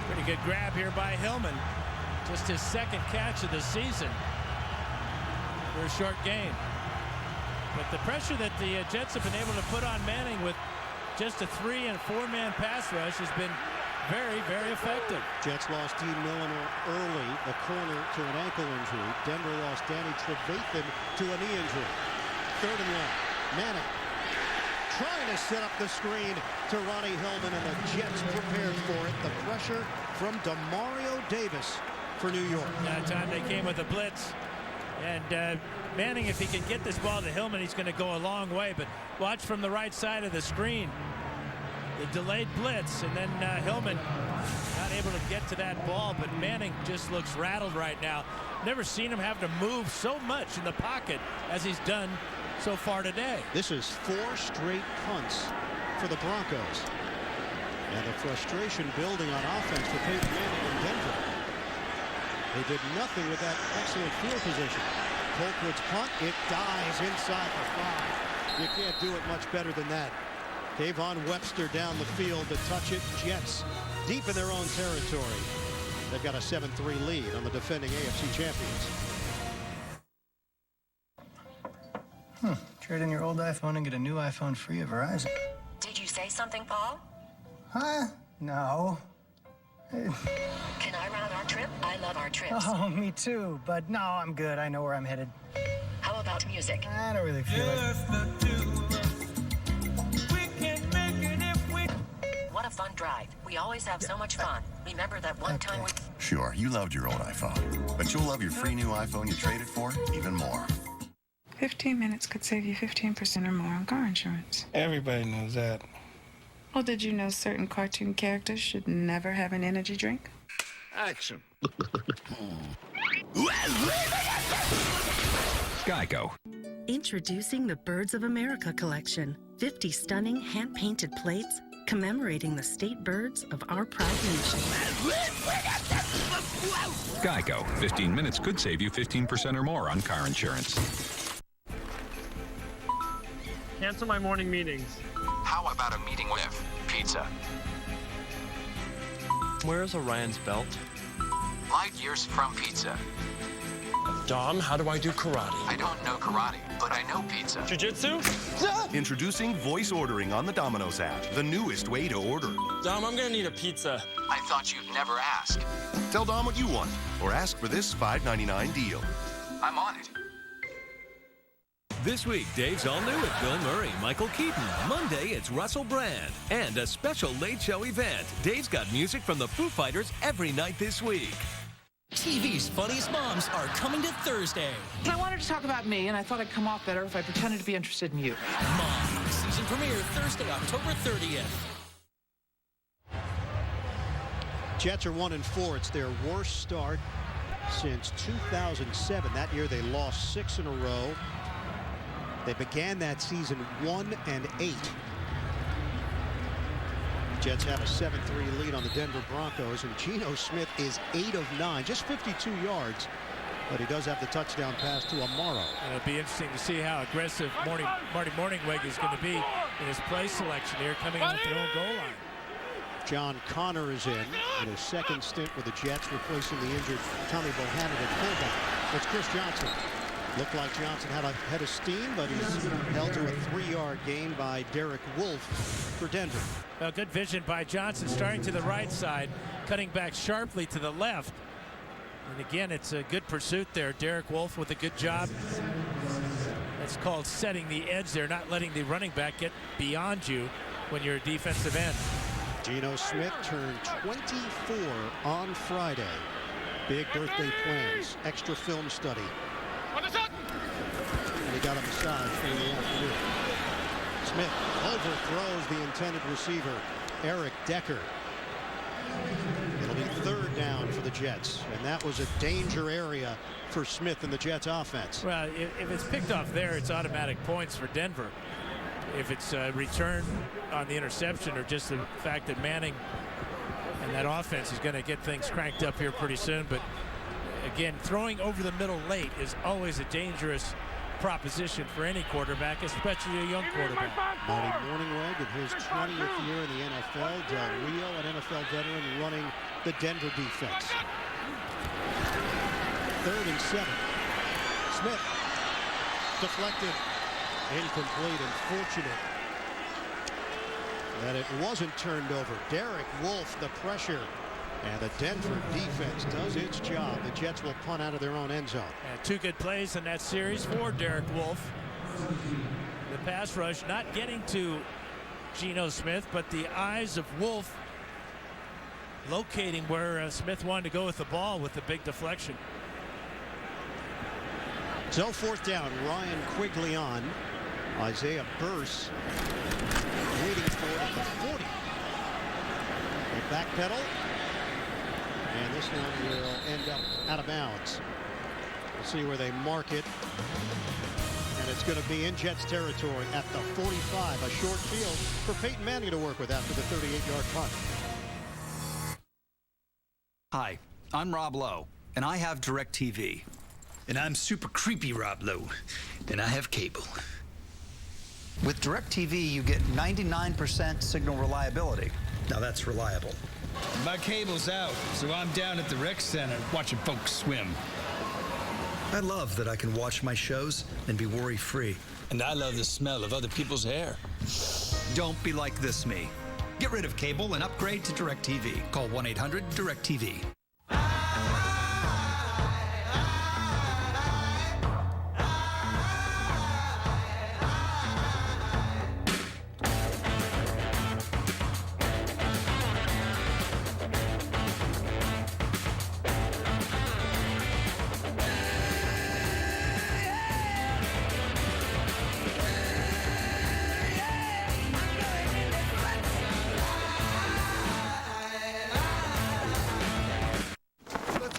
Pretty good grab here by Hillman. Just his 2nd catch of the season for a short gain. But the pressure that the Jets have been able to put on Manning with just a 3- and 4-man pass rush has been very, very effective. Jets lost Dean Milliner early, the corner, to an ankle injury. Denver lost Danny Trevathan to a knee injury. 3rd and long. Manning trying to set up the screen to Ronnie Hillman, and the Jets prepared for it. The pressure from Demario Davis for New York. That time they came with a blitz. And Manning, if he can get this ball to Hillman, he's going to go a long way. But watch from the right side of the screen. The delayed blitz, and then Hillman not able to get to that ball. But Manning just looks rattled right now. Never seen him have to move so much in the pocket as he's done so far today. This is 4 straight punts for the Broncos. And the frustration building on offense for Peyton Manning in Denver. They did nothing with that excellent field position. Colquitt's punt, it dies inside the 5. You can't do it much better than that. Kayvon Webster down the field to touch it. Jets deep in their own territory. They've got a 7-3 lead on the defending AFC champions. Trade in your old iPhone and get a new iPhone free at Verizon. Did you say something, Paul? Huh? No. Can I round our trip? I love our trips. Oh, me too. But no, I'm good. I know where I'm headed. How about music? I don't really feel it. What a fun drive. We always have so much fun. Remember that one time we... Sure, you loved your old iPhone, but you'll love your free new iPhone you traded for even more. 15 minutes could save you 15% or more on car insurance. Everybody knows that. Well, did you know certain cartoon characters should never have an energy drink? Action. Geico. Introducing the Birds of America collection. 50 stunning hand-painted plates commemorating the state birds of our proud nation. Geico. 15 minutes could save you 15% or more on car insurance. Cancel my morning meetings. How about a meeting with pizza? Where's Orion's belt? Light years from pizza. Dom, how do I do karate? I don't know karate, but I know pizza. Jiu-jitsu? Introducing voice ordering on the Domino's app, the newest way to order. Dom, I'm gonna need a pizza. I thought you'd never ask. Tell Dom what you want, or ask for this $5.99 deal. I'm on it. This week, Dave's all new with Bill Murray, Michael Keaton. Monday, it's Russell Brand. And a special late show event. Dave's got music from the Foo Fighters every night this week. TV's Funniest Moms are coming to Thursday. I wanted to talk about me, and I thought I'd come off better if I pretended to be interested in you. Mom, season premiere Thursday, October 30th. Jets are 1-4. It's their worst start since 2007. That year they lost 6 in a row. They began that season 1-8. Jets have a 7-3 lead on the Denver Broncos, and Geno Smith is 8 of 9, just 52 yards, but he does have the touchdown pass to Amaro. And it'll be interesting to see how aggressive Marty Morningweg is going to be in his play selection here, coming off their own goal line. John Connor is in his second stint with the Jets, replacing the injured Tommy Bohannon at fullback. It's Chris Johnson. Looked like Johnson had a head of steam, but he's held to a 3-yard gain by Derek Wolfe for Denver. Well, good vision by Johnson, starting to the right side, cutting back sharply to the left. And again, it's a good pursuit there. Derek Wolfe with a good job. That's called setting the edge there, not letting the running back get beyond you when you're a defensive end. Geno Smith turned 24 on Friday. Big birthday plans, extra film study. And he got a massage in the afternoon. Smith overthrows the intended receiver, Eric Decker. It'll be 3rd down for the Jets, and that was a danger area for Smith and the Jets offense. Well, if it's picked off there, it's automatic points for Denver. If it's a return on the interception, or just the fact that Manning and that offense is going to get things cranked up here pretty soon. But again, throwing over the middle late is always a dangerous proposition for any quarterback, especially a young quarterback. Marty Morningweg in his 20th year in the NFL. Del Rio, an NFL veteran, running the Denver defense. 3rd and 7. Smith deflected, incomplete. Unfortunate that it wasn't turned over. Derek Wolfe, the pressure, and the Denver defense does its job. The Jets will punt out of their own end zone. And 2 good plays in that series for Derek Wolfe. The pass rush not getting to Geno Smith, but the eyes of Wolfe locating where Smith wanted to go with the ball with the big deflection. So 4th down, Ryan Quigley on. Isaiah Burse waiting for it at the 40. They backpedal. And this one will end up out of bounds. We'll see where they mark it. And it's going to be in Jets territory at the 45. A short field for Peyton Manning to work with after the 38-yard punt. Hi, I'm Rob Lowe, and I have DirecTV. And I'm super creepy Rob Lowe, and I have cable. With DirecTV, you get 99% signal reliability. Now that's reliable. My cable's out, so I'm down at the rec center watching folks swim. I love that I can watch my shows and be worry-free. And I love the smell of other people's hair. Don't be like this me. Get rid of cable and upgrade to DirecTV. Call 1-800-DirecTV.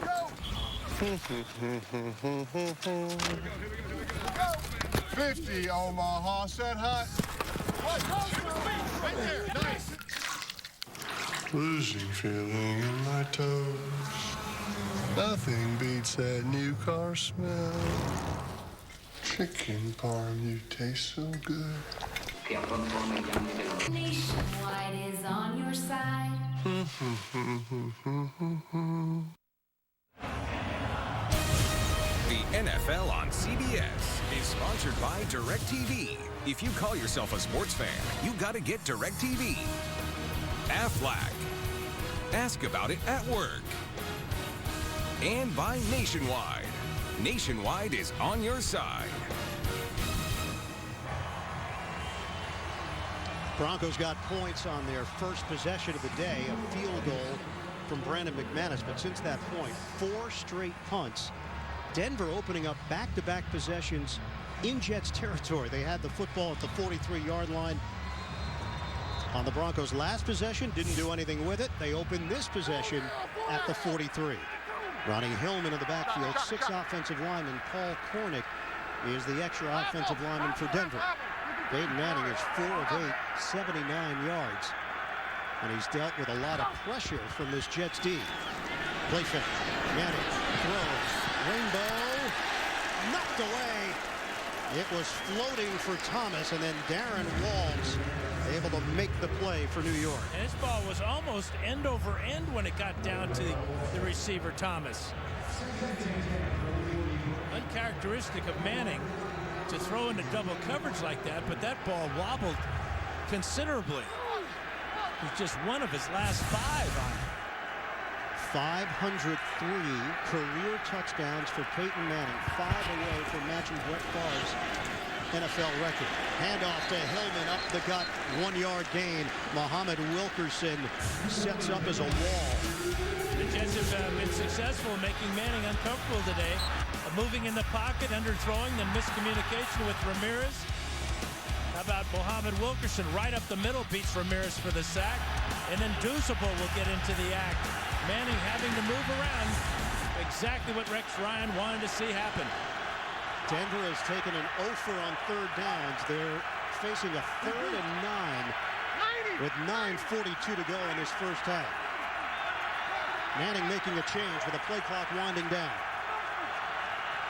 Go! 50 Omaha, set hot. Right there, nice. Losing feeling in my toes. Nothing beats that new car smell. Chicken parm, you taste so good. Nationwide is on your side. The NFL on CBS is sponsored by DirecTV. If you call yourself a sports fan, you gotta get DirecTV. Aflac. Ask about it at work. And by Nationwide. Nationwide is on your side. Broncos got points on their first possession of the day, a field goal from Brandon McManus. But since that point, 4 straight punts. Denver opening up back-to-back possessions in Jets territory. They had the football at the 43-yard line on the Broncos' last possession. Didn't do anything with it. They opened this possession at the 43. Ronnie Hillman in the backfield, 6 offensive linemen. Paul Kornick is the extra offensive lineman for Denver. Peyton Manning is 4 of 8, 79 yards. And he's dealt with a lot of pressure from this Jets D. Play fake. Manning throws. Rainbow knocked away. It was floating for Thomas, and then Darren Walls able to make the play for New York. And this ball was almost end over end when it got down to the receiver Thomas. uncharacteristic of Manning to throw into double coverage like that, but that ball wobbled considerably. He's just one of his last 5 on it. 503 career touchdowns for Peyton Manning, 5 away from matching Brett Favre's NFL record. Handoff to Hillman up the gut, 1-yard gain. Muhammad Wilkerson sets up as a wall. The Jets have been successful in making Manning uncomfortable today. Moving in the pocket, underthrowing, then miscommunication with Ramirez. How about Muhammad Wilkerson right up the middle, beats Ramirez for the sack, and then Deuceable will get into the act. Manning having to move around, exactly what Rex Ryan wanted to see happen. Denver has taken an offer on 3rd downs. They're facing a 3rd and 9 with 9:42 to go in this first half. Manning making a change with the play clock winding down.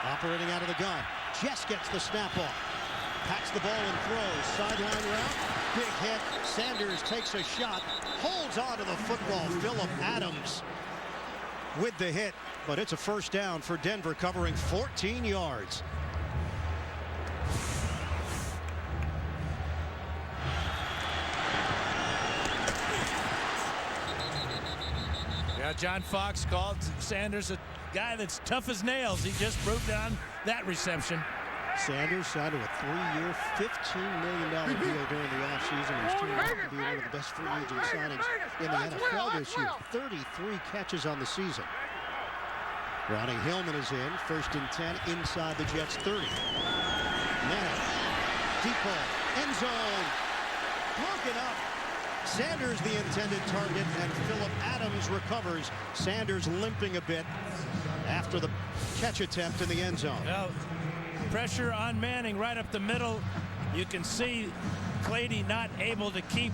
Operating out of the gun. Just gets the snap off. Packs the ball and throws. Sideline route. Big hit. Sanders takes a shot. Holds on to the football. Phillip Adams with the hit. But it's a first down for Denver, covering 14 yards. Yeah, John Fox called Sanders a guy that's tough as nails. He just proved on that reception. Sanders signed a 3-year, $15 million deal during the offseason. He's turned out to be one of the best free agent signings in the NFL this year. 33 catches on the season. Ronnie Hillman is in. 1st and 10 inside the Jets' 30. Manning, deep ball, end zone, broken up. Sanders the intended target, and Phillip Adams recovers. Sanders limping a bit after the catch attempt in the end zone. Well, pressure on Manning right up the middle. You can see Clady not able to keep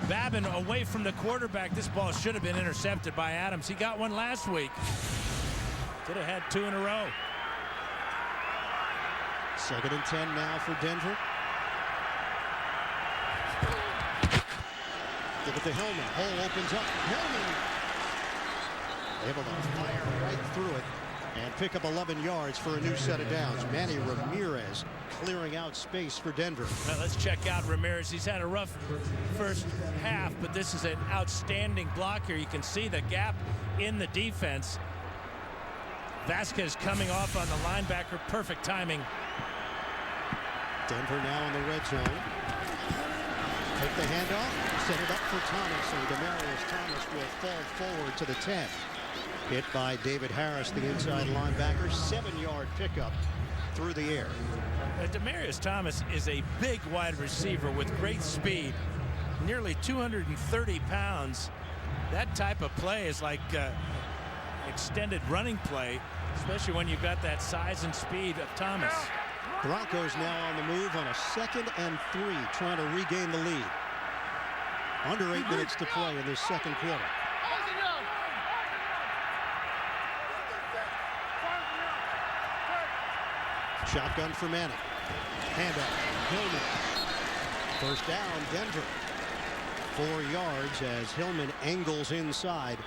Babin away from the quarterback. This ball should have been intercepted by Adams. He got one last week. Could have had 2 in a row. 2nd and 10 now for Denver. Give it to Hillman. Hole opens up. Hillman able to fire right through it and pick up 11 yards for a new set of downs. Manny Ramirez clearing out space for Denver. Well, let's check out Ramirez. He's had a rough first half, but this is an outstanding block here. You can see the gap in the defense. Vasquez coming off on the linebacker. Perfect timing. Denver now in the red zone. Take the handoff, set it up for Thomas, and Demaryius Thomas will fall forward to the 10. Hit by David Harris, the inside linebacker. 7-yard pickup through the air. Demaryius Thomas is a big wide receiver with great speed, nearly 230 pounds. That type of play is like extended running play, especially when you've got that size and speed of Thomas. Broncos now on the move on a 2nd and 3, trying to regain the lead. Under 8 minutes to play in this second quarter. Shotgun for Manning. Handoff. Hillman. First down, Denver. 4 yards as Hillman angles inside.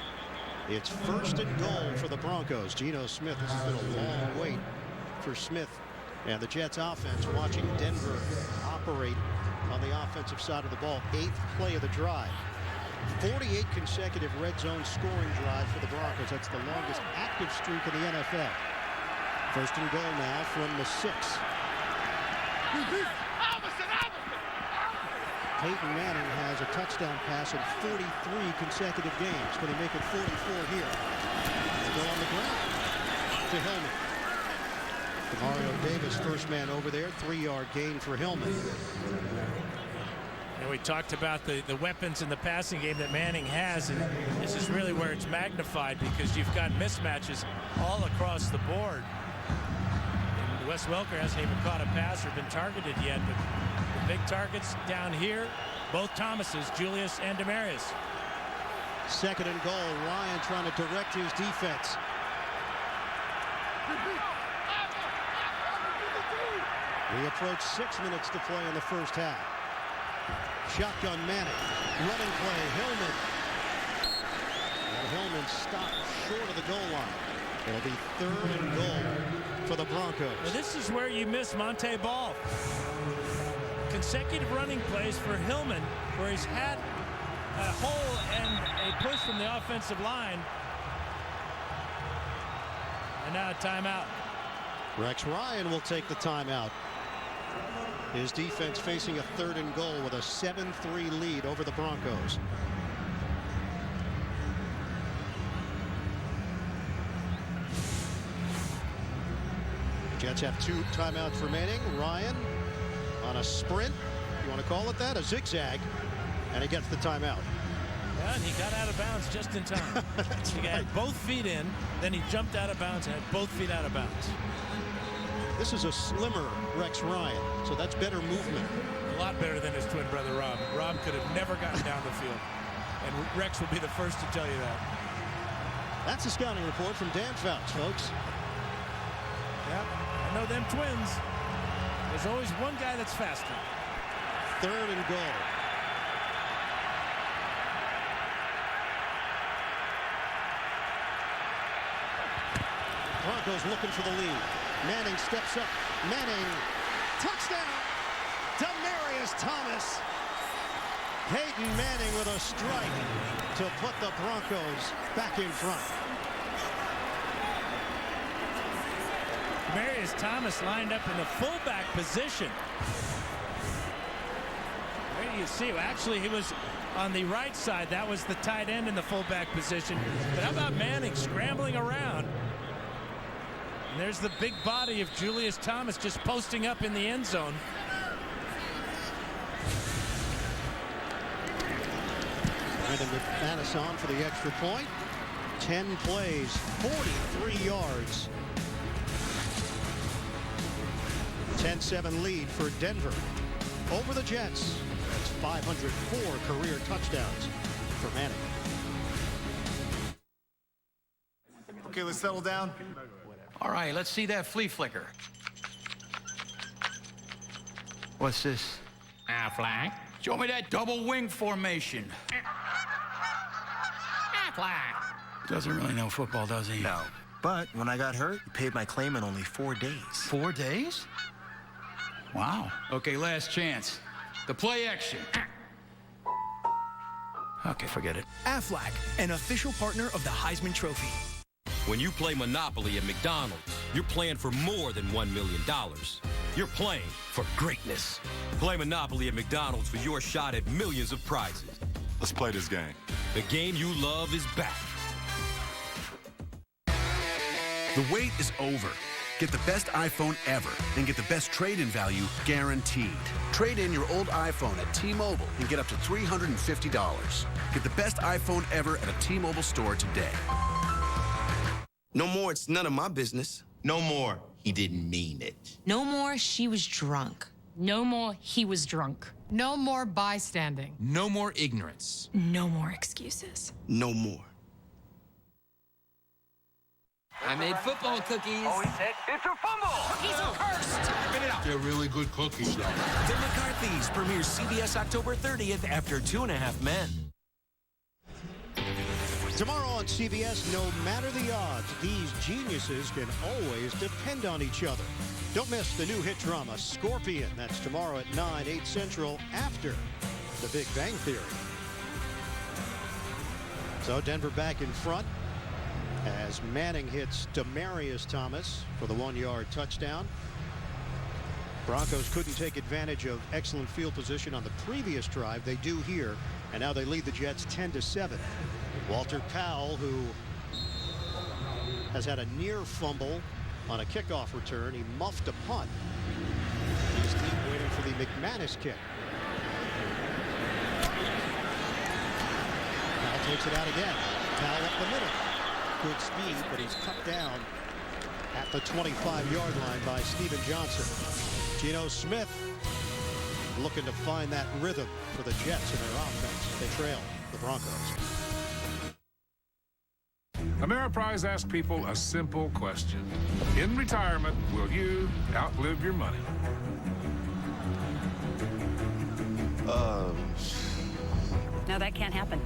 It's 1st and goal for the Broncos. Geno Smith. This has been a long wait for Smith and the Jets offense, watching Denver operate on the offensive side of the ball. 8th play of the drive. 48 consecutive red zone scoring drives for the Broncos. That's the longest active streak in the NFL. 1st and goal now from the 6. Peyton Manning has a touchdown pass in 43 consecutive games. Can he make it 44 here? To go on the ground to Hillman. Mario Davis, first man over there. 3-yard gain for Hillman. And we talked about the weapons in the passing game that Manning has, and this is really where it's magnified because you've got mismatches all across the board. And Wes Welker hasn't even caught a pass or been targeted yet, but the big targets down here, both Thomases, Julius and Demaryius. 2nd and goal. Ryan trying to direct his defense. We approach 6 minutes to play in the first half. Shotgun Manning. Running play. Hillman. And Hillman stopped short of the goal line. It'll be 3rd and goal for the Broncos. Well, this is where you miss Monte Ball. Consecutive running plays for Hillman, where he's had a hole and a push from the offensive line. And now a timeout. Rex Ryan will take the timeout. His defense facing a 3rd and goal with a 7-3 lead over the Broncos. Jets have 2 timeouts remaining. Ryan on a sprint, you want to call it that, a zigzag, and he gets the timeout. Yeah, and he got out of bounds just in time. He had both feet in, then he jumped out of bounds and had both feet out of bounds. This is a slimmer Rex Ryan, so that's better movement. A lot better than his twin brother Rob. Rob could have never gotten down the field, and Rex will be the first to tell you that. That's a scouting report from Dan Fouts, folks. Yep, I know them twins. There's always one guy that's faster. 3rd and goal. Broncos looking for the lead. Manning steps up. Manning, touchdown! Demaryius Thomas. Peyton Manning with a strike to put the Broncos back in front. Demaryius Thomas lined up in the fullback position. Where do you see? Actually, he was on the right side. That was the tight end in the fullback position. But how about Manning scrambling around? And there's the big body of Julius Thomas just posting up in the end zone. Brandon McManus on for the extra point. 10 plays, 43 yards. 10-7 lead for Denver over the Jets. That's 504 career touchdowns for Manning. Okay, let's settle down. All right, let's see that flea flicker. What's this? Affleck. Show me that double wing formation. Affleck. Doesn't really know football, does he? No. But when I got hurt, he paid my claim in only 4 days. 4 days? Wow. Okay, last chance. The play action. Okay, forget it. Aflac, an official partner of the Heisman Trophy. When you play Monopoly at McDonald's, you're playing for more than $1 million. You're playing for greatness. Play Monopoly at McDonald's for your shot at millions of prizes. Let's play this game. The game you love is back. The wait is over. Get the best iPhone ever and get the best trade-in value guaranteed. Trade in your old iPhone at T-Mobile and get up to $350. Get the best iPhone ever at a T-Mobile store today. No more, it's none of my business. No more, he didn't mean it. No more, she was drunk. No more, he was drunk. No more bystanding. No more ignorance. No more excuses. No more. I made football cookies. Oh, he said it's a fumble. Cookies are cursed. Spit it out. They're really good cookies, though. The McCarthys premieres CBS October 30th after 2.5 Men. Tomorrow on CBS, no matter the odds, these geniuses can always depend on each other. Don't miss the new hit drama, Scorpion. That's tomorrow at 9, 8 Central after The Big Bang Theory. So Denver back in front as Manning hits Demaryius Thomas for the 1-yard touchdown. Broncos couldn't take advantage of excellent field position on the previous drive. They do here, and now they lead the Jets 10-7. Walter Powell, who has had a near fumble on a kickoff return. He muffed a punt. His team waiting for the McManus kick. Powell takes it out again. Powell up the middle. Good speed, but he's cut down at the 25-yard line by Steven Johnson. Geno Smith looking to find that rhythm for the Jets in their offense. They trail the Broncos. Ameriprise asks people a simple question. In retirement, will you outlive your money? No, that can't happen.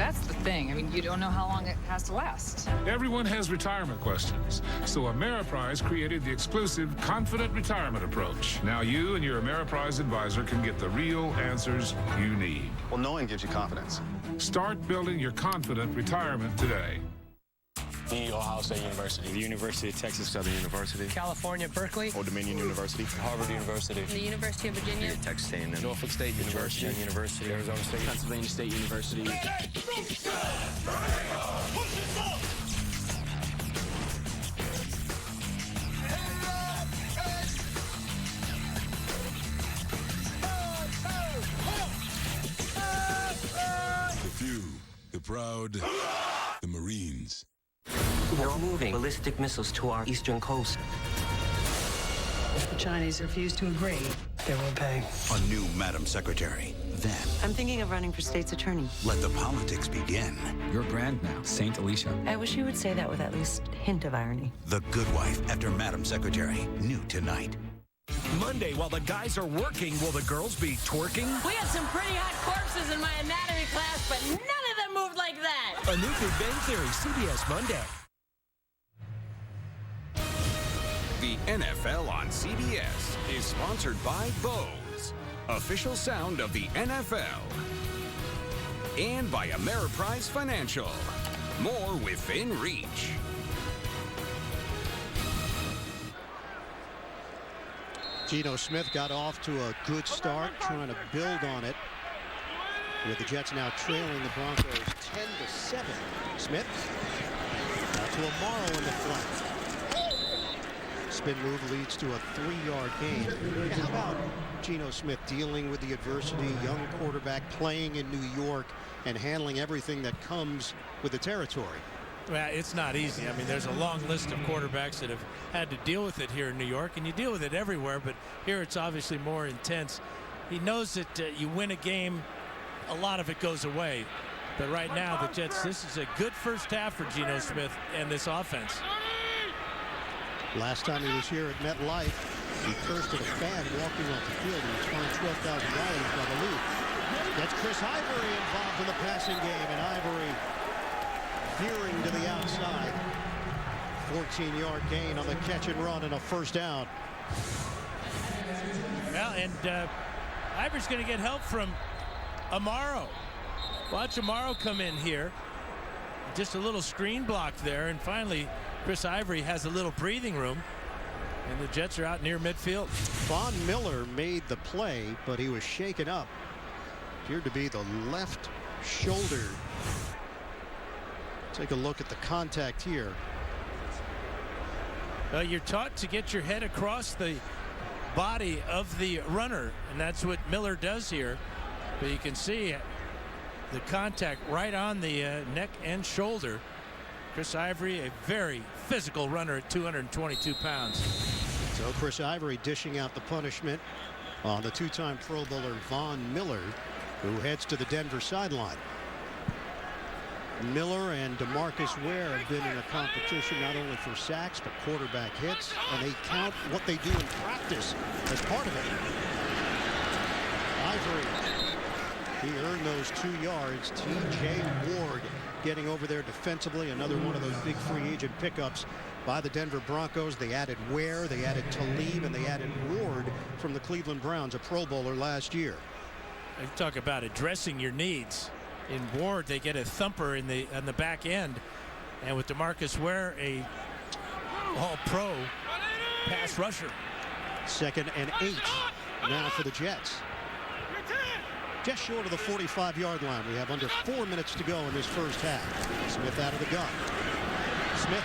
That's the thing. I mean, you don't know how long it has to last. Everyone has retirement questions, so Ameriprise created the exclusive Confident Retirement approach. Now you and your Ameriprise advisor can get the real answers you need. Well, knowing gives you confidence. Start building your confident retirement today. Ohio State University. The University of Texas Southern University. California, Berkeley. Old Dominion University. Harvard University. The University of Virginia. Texas A&M. Norfolk State University. University. Arizona State. Pennsylvania State University. The few, the proud, the Marines. We're moving ballistic missiles to our eastern coast. If the Chinese refuse to agree, they will pay. A new Madam Secretary. Then, I'm thinking of running for state's attorney. let the politics begin. Your brand now, Saint Alicia. I wish you would say that with at least a hint of irony. The Good Wife after Madam Secretary. New tonight. Monday, while the guys are working, will the girls be twerking? We had some pretty hot corpses in my anatomy class, but none of them moved like that. A new Big Bang Theory, CBS Monday. The NFL on CBS is sponsored by Bose, official sound of the NFL. And by Ameriprise Financial, more within reach. Geno Smith got off to a good start, trying to build on it. With the Jets now trailing the Broncos 10-7. Smith out to Amaro in the flat. Spin move leads to a 3-yard gain. How about Geno Smith dealing with the adversity, young quarterback playing in New York and handling everything that comes with the territory? Well, it's not easy. I mean, there's a long list of quarterbacks that have had to deal with it here in New York, and you deal with it everywhere, but here it's obviously more intense. He knows that you win a game, a lot of it goes away. But right now, the Jets, this is a good first half for Geno Smith and this offense. Last time he was here at MetLife, he cursed at a fan walking off the field and was fined $12,000 by the league. That's Chris Ivory involved in the passing game, and Ivory veering to the outside. 14-yard gain on the catch and run and a first down. Well, and Ivory's going to get help from Amaro. Watch Amaro come in here. Just a little screen block there, and finally Chris Ivory has a little breathing room, and the Jets are out near midfield. Von Miller made the play, but he was shaken up. Appeared to be the left shoulder. Take a look at the contact here. You're taught to get your head across the body of the runner, and that's what Miller does here. But you can see the contact right on the neck and shoulder. Chris Ivory, a very physical runner at 222 pounds. So Chris Ivory dishing out the punishment on the two-time Pro Bowler Von Miller, who heads to the Denver sideline. Miller and Demaryius Ware have been in a competition not only for sacks but quarterback hits, and they count what they do in practice as part of it. Ivory, he earned those 2 yards. T.J. Ward getting over there defensively, another one of those big free agent pickups by the Denver Broncos. They added Ware, they added Talib, and they added Ward from the Cleveland Browns, a Pro Bowler last year. You talk about addressing your needs. In Ward, they get a thumper on the back end, and with Demaryius Ware, a all-pro pass rusher. 2nd and 8 now for the Jets. Just short of the 45-yard line. We have under 4 minutes to go in this first half. Smith out of the gun. Smith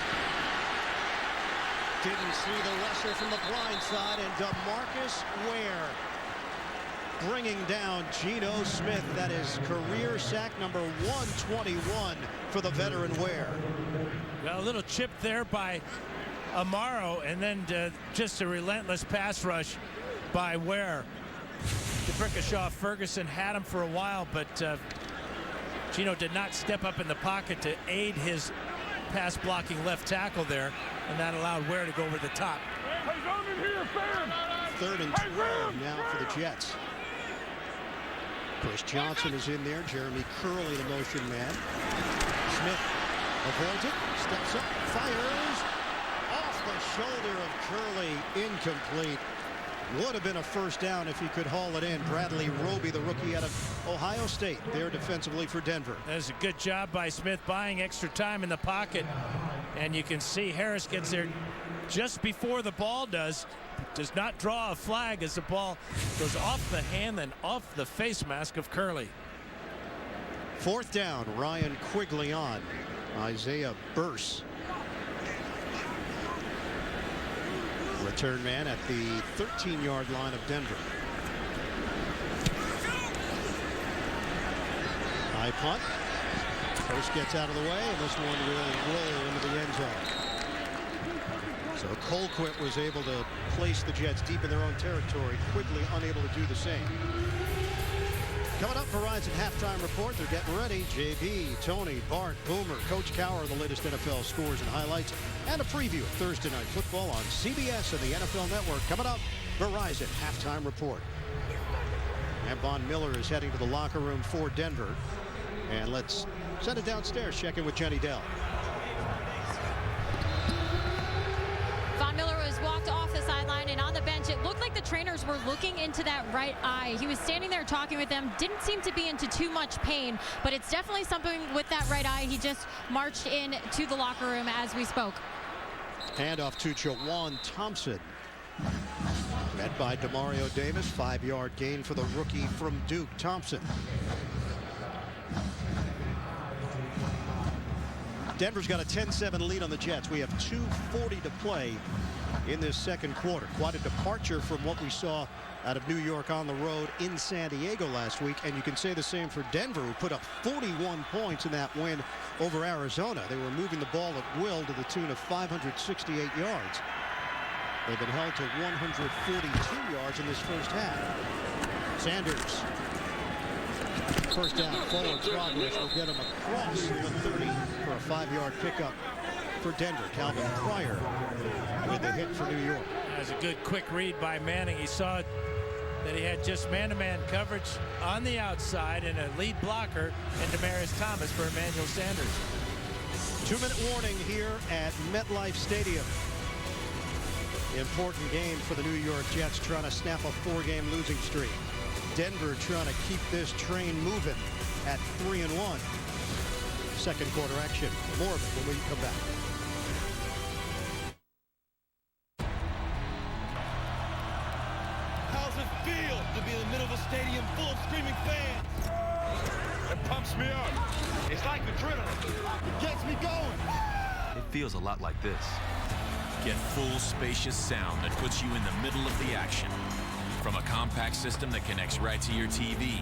didn't see the wrestler from the blind side, and Demaryius Ware bringing down Geno Smith. That is career sack number 121 for the veteran Ware. Got a little chip there by Amaro, and then just a relentless pass rush by Ware. DeBrickashaw Ferguson had him for a while, but Geno did not step up in the pocket to aid his pass blocking left tackle there, and that allowed Ware to go over the top. 3rd and 12 now for the Jets. Chris Johnson is in there. Jeremy Curley, the motion man. Smith avoids it, steps up, fires off the shoulder of Curley, incomplete. Would have been a first down if he could haul it in. Bradley Roby, the rookie out of Ohio State, there defensively for Denver. That's a good job by Smith, buying extra time in the pocket. And you can see Harris gets there just before the ball does not draw a flag as the ball goes off the hand and off the face mask of Curley. Fourth down, Ryan Quigley on. Isaiah Burse. Return man at the 13-yard line of Denver. High punt. First gets out of the way, and this one will roll into the end zone. So Colquitt was able to place the Jets deep in their own territory. Quigley unable to do the same. Coming up, Verizon halftime report. They're getting ready. JB, Tony, Bart, Boomer, Coach Cowher, the latest NFL scores and highlights, and a preview of Thursday Night Football on CBS and the NFL Network. Coming up, Verizon halftime report. And Von Miller is heading to the locker room for Denver. And let's send it downstairs. Check in with Jenny Dell. Von Miller was walked off the sideline, and on the bench, it looked like the trainers were looking into that right eye. He was standing there talking with them, didn't seem to be into too much pain, but it's definitely something with that right eye. He just marched in to the locker room as we spoke. Handoff to Jawan Thompson. Met by Demario Davis. 5-yard gain for the rookie from Duke. Thompson. Denver's got a 10-7 lead on the Jets. We have 2:40 to play in this second quarter. Quite a departure from what we saw out of New York on the road in San Diego last week. And you can say the same for Denver, who put up 41 points in that win over Arizona. They were moving the ball at will to the tune of 568 yards. They've been held to 142 yards in this first half. Sanders. First down, forward progress will get him across the 30 for a 5-yard pickup for Denver. Calvin Pryor with the hit for New York. That was a good quick read by Manning. He saw that he had just man-to-man coverage on the outside and a lead blocker and Demaryius Thomas for Emmanuel Sanders. 2-minute warning here at MetLife Stadium. Important game for the New York Jets, trying to snap a 4-game losing streak. Denver trying to keep this train moving at 3-1. Second quarter action. More of it when we come back. How's it feel to be in the middle of a stadium full of screaming fans? It pumps me up. It's like adrenaline. It gets me going. It feels a lot like this. Get full, spacious sound that puts you in the middle of the action. From a compact system that connects right to your TV.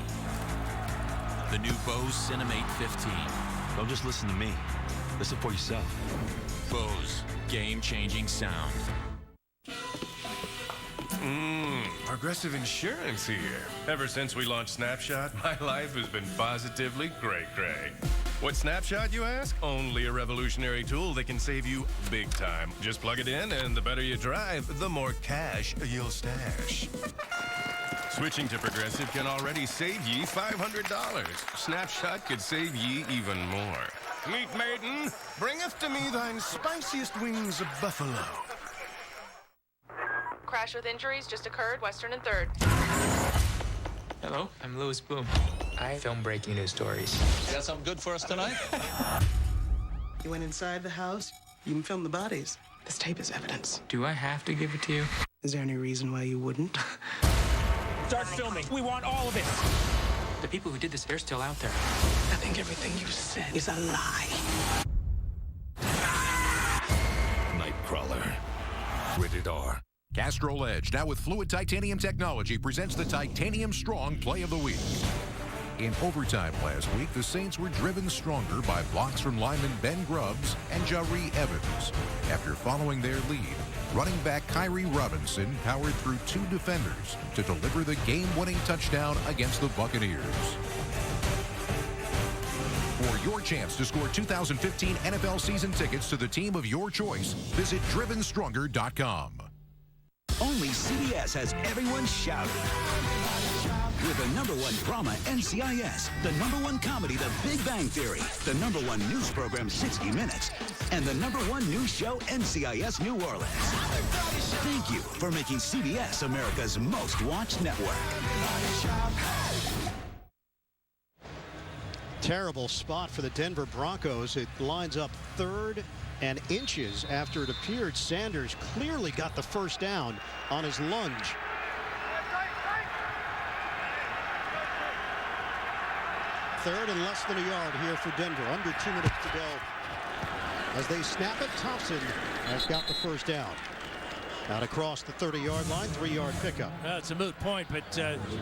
The new Bose Cinemate 15. Don't just listen to me. Listen for yourself. Bose. Game-changing sound. Progressive Insurance here. Ever since we launched Snapshot, my life has been positively great. What's Snapshot, you ask? Only a revolutionary tool that can save you big time. Just plug it in, and the better you drive, the more cash you'll stash. Switching to Progressive can already save ye $500. Snapshot could save ye even more. Meet maiden, bringeth to me thine spiciest wings of buffalo. Crash with injuries just occurred, Western and 3rd. Hello, I'm Louis Boom. I film breaking news stories. You got something good for us tonight? You went inside the house, you can film the bodies. This tape is evidence. Do I have to give it to you? Is there any reason why you wouldn't? Start filming. We want all of it. The people who did this, they're still out there. I think everything you said is a lie. Nightcrawler. Rated R. Castrol Edge, now with fluid titanium technology, presents the Titanium Strong Play of the Week. In overtime last week, the Saints were driven stronger by blocks from lineman Ben Grubbs and Jaree Evans. After following their lead, running back Kyrie Robinson powered through 2 defenders to deliver the game-winning touchdown against the Buccaneers. For your chance to score 2015 NFL season tickets to the team of your choice, visit DrivenStronger.com. Only CBS has everyone shouting. with the #1 drama NCIS, the #1 comedy The Big Bang Theory, the #1 news program 60 Minutes, and the #1 news show NCIS New Orleans. Thank you for making CBS America's most watched network. Terrible spot for the Denver Broncos. It lines up 3rd and inches after it appeared Sanders clearly got the first down on his lunge. Third and less than a yard here for Denver. Under 2 minutes to go. As they snap it, Thompson has got the first down. Out across the 30-yard line, 3-yard pickup. It's a moot point, but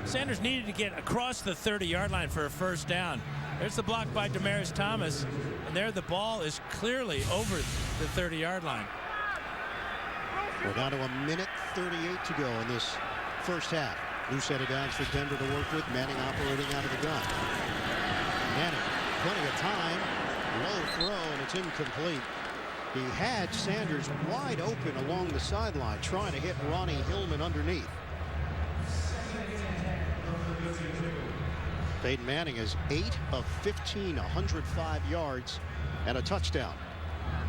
Sanders needed to get across the 30-yard line for a first down. There's the block by Demaryius Thomas, and there the ball is clearly over the 30-yard line. We're down to 1:38 to go in this first half. New set of downs for Denver to work with. Manning operating out of the gun. Manning, plenty of time. Low throw, and it's incomplete. He had Sanders wide open along the sideline, trying to hit Ronnie Hillman underneath. Peyton Manning is 8 of 15, 105 yards, and a touchdown.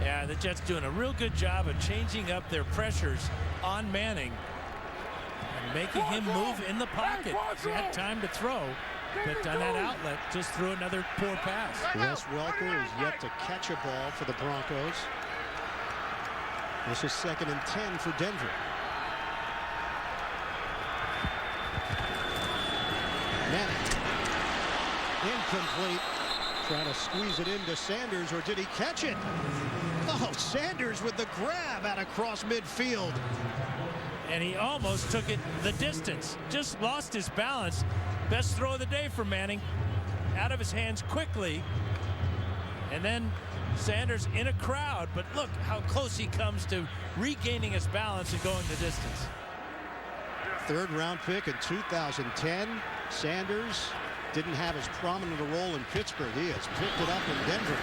Yeah, the Jets doing a real good job of changing up their pressures on Manning and making him move in the pocket. He had time to throw, but on that outlet, just threw another poor pass. Wes Welker is yet to catch a ball for the Broncos. This is 2nd and 10 for Denver. Manning. Incomplete. Trying to squeeze it into Sanders, or did he catch it? Oh, Sanders with the grab out across midfield. And he almost took it the distance. Just lost his balance. Best throw of the day for Manning. Out of his hands quickly. And then Sanders in a crowd, but look how close he comes to regaining his balance and going the distance. 3rd round pick in 2010. Sanders didn't have as prominent a role in Pittsburgh. He has picked it up in Denver.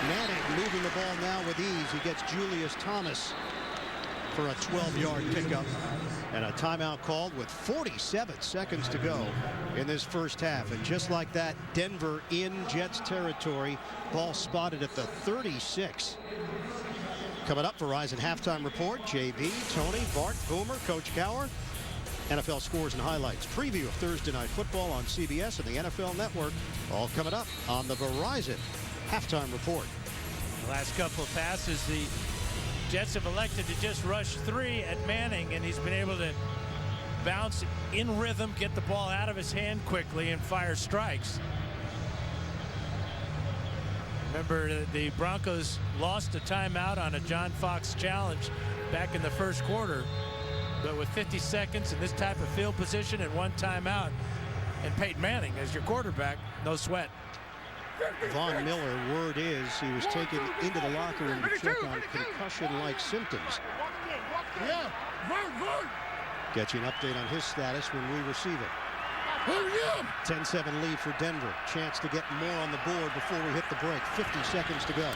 Manning moving the ball now with ease. He gets Julius Thomas for a 12-yard pickup. And a timeout called with 47 seconds to go in this first half. And just like that, Denver in Jets territory. Ball spotted at the 36. Coming up, Verizon halftime report. JB, Tony, Bart, Boomer, Coach Cowher. NFL scores and highlights. Preview of Thursday Night Football on CBS and the NFL Network. All coming up on the Verizon halftime report. The last couple of passes, the Jets have elected to just rush 3 at Manning, and he's been able to bounce in rhythm, get the ball out of his hand quickly, and fire strikes. Remember, the Broncos lost a timeout on a John Fox challenge back in the first quarter. But with 50 seconds in this type of field position and 1 timeout, and Peyton Manning as your quarterback, no sweat. Von Miller, word is he was taken into the locker room to check on concussion-like symptoms. Get you an update on his status when we receive it. 10-7 lead for Denver. Chance to get more on the board before we hit the break. 50 seconds to go.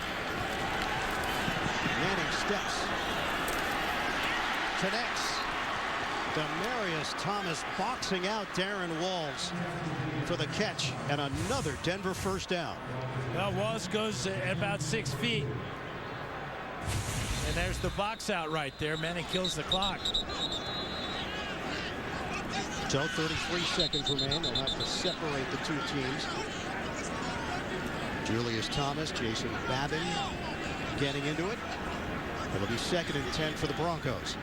Manning steps. Connects. Demaryius Thomas boxing out Darren Walls for the catch, and another Denver first down. Well, Walls goes about 6 feet. And there's the box out right there. Manning kills the clock. So 33 seconds remain. They'll have to separate the two teams. Julius Thomas, Jason Babin getting into it. It'll be 2nd and 10 for the Broncos.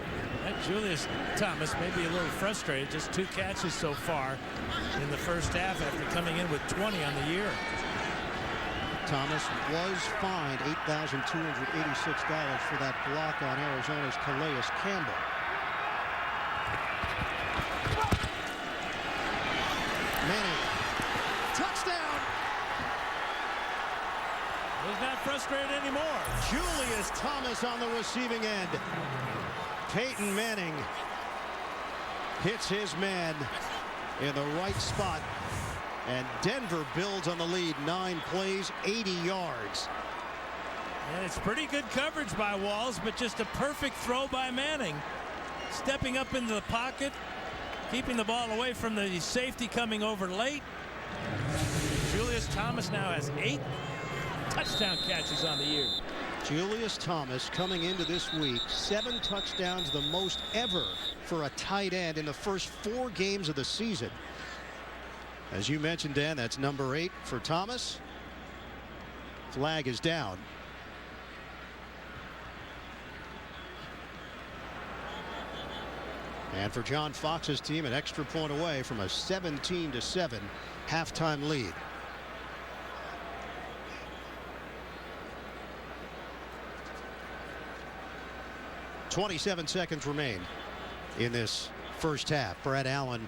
Julius Thomas may be a little frustrated. Just 2 catches so far in the first half after coming in with 20 on the year. Thomas was fined $8,286 for that block on Arizona's Calais Campbell. Manning. Touchdown! He's not frustrated anymore. Julius Thomas on the receiving end. Peyton Manning hits his man in the right spot, and Denver builds on the lead. 9 plays, 80 yards. And it's pretty good coverage by Walls, but just a perfect throw by Manning. Stepping up into the pocket, keeping the ball away from the safety coming over late. Julius Thomas now has 8 touchdown catches on the year. Julius Thomas coming into this week, 7 touchdowns, the most ever for a tight end in the first 4 games of the season. As you mentioned, Dan, that's number 8 for Thomas. Flag is down. And for John Fox's team, an extra point away from a 17-7 halftime lead. .27 seconds remain in this first half. Brad Allen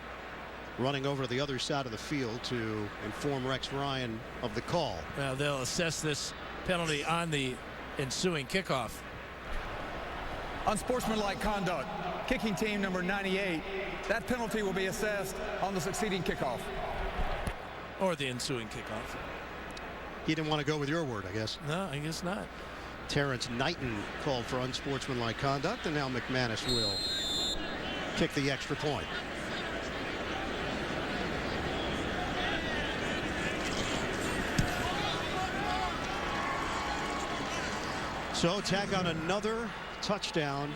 running over to the other side of the field to inform Rex Ryan of the call. Well, they'll assess this penalty on the ensuing kickoff. Unsportsmanlike conduct. Kicking team number 98. That penalty will be assessed on the succeeding kickoff. Or the ensuing kickoff. He didn't want to go with your word, I guess. No, I guess not. Terrence Knighton called for unsportsmanlike conduct, and now McManus will kick the extra point. So tack on another touchdown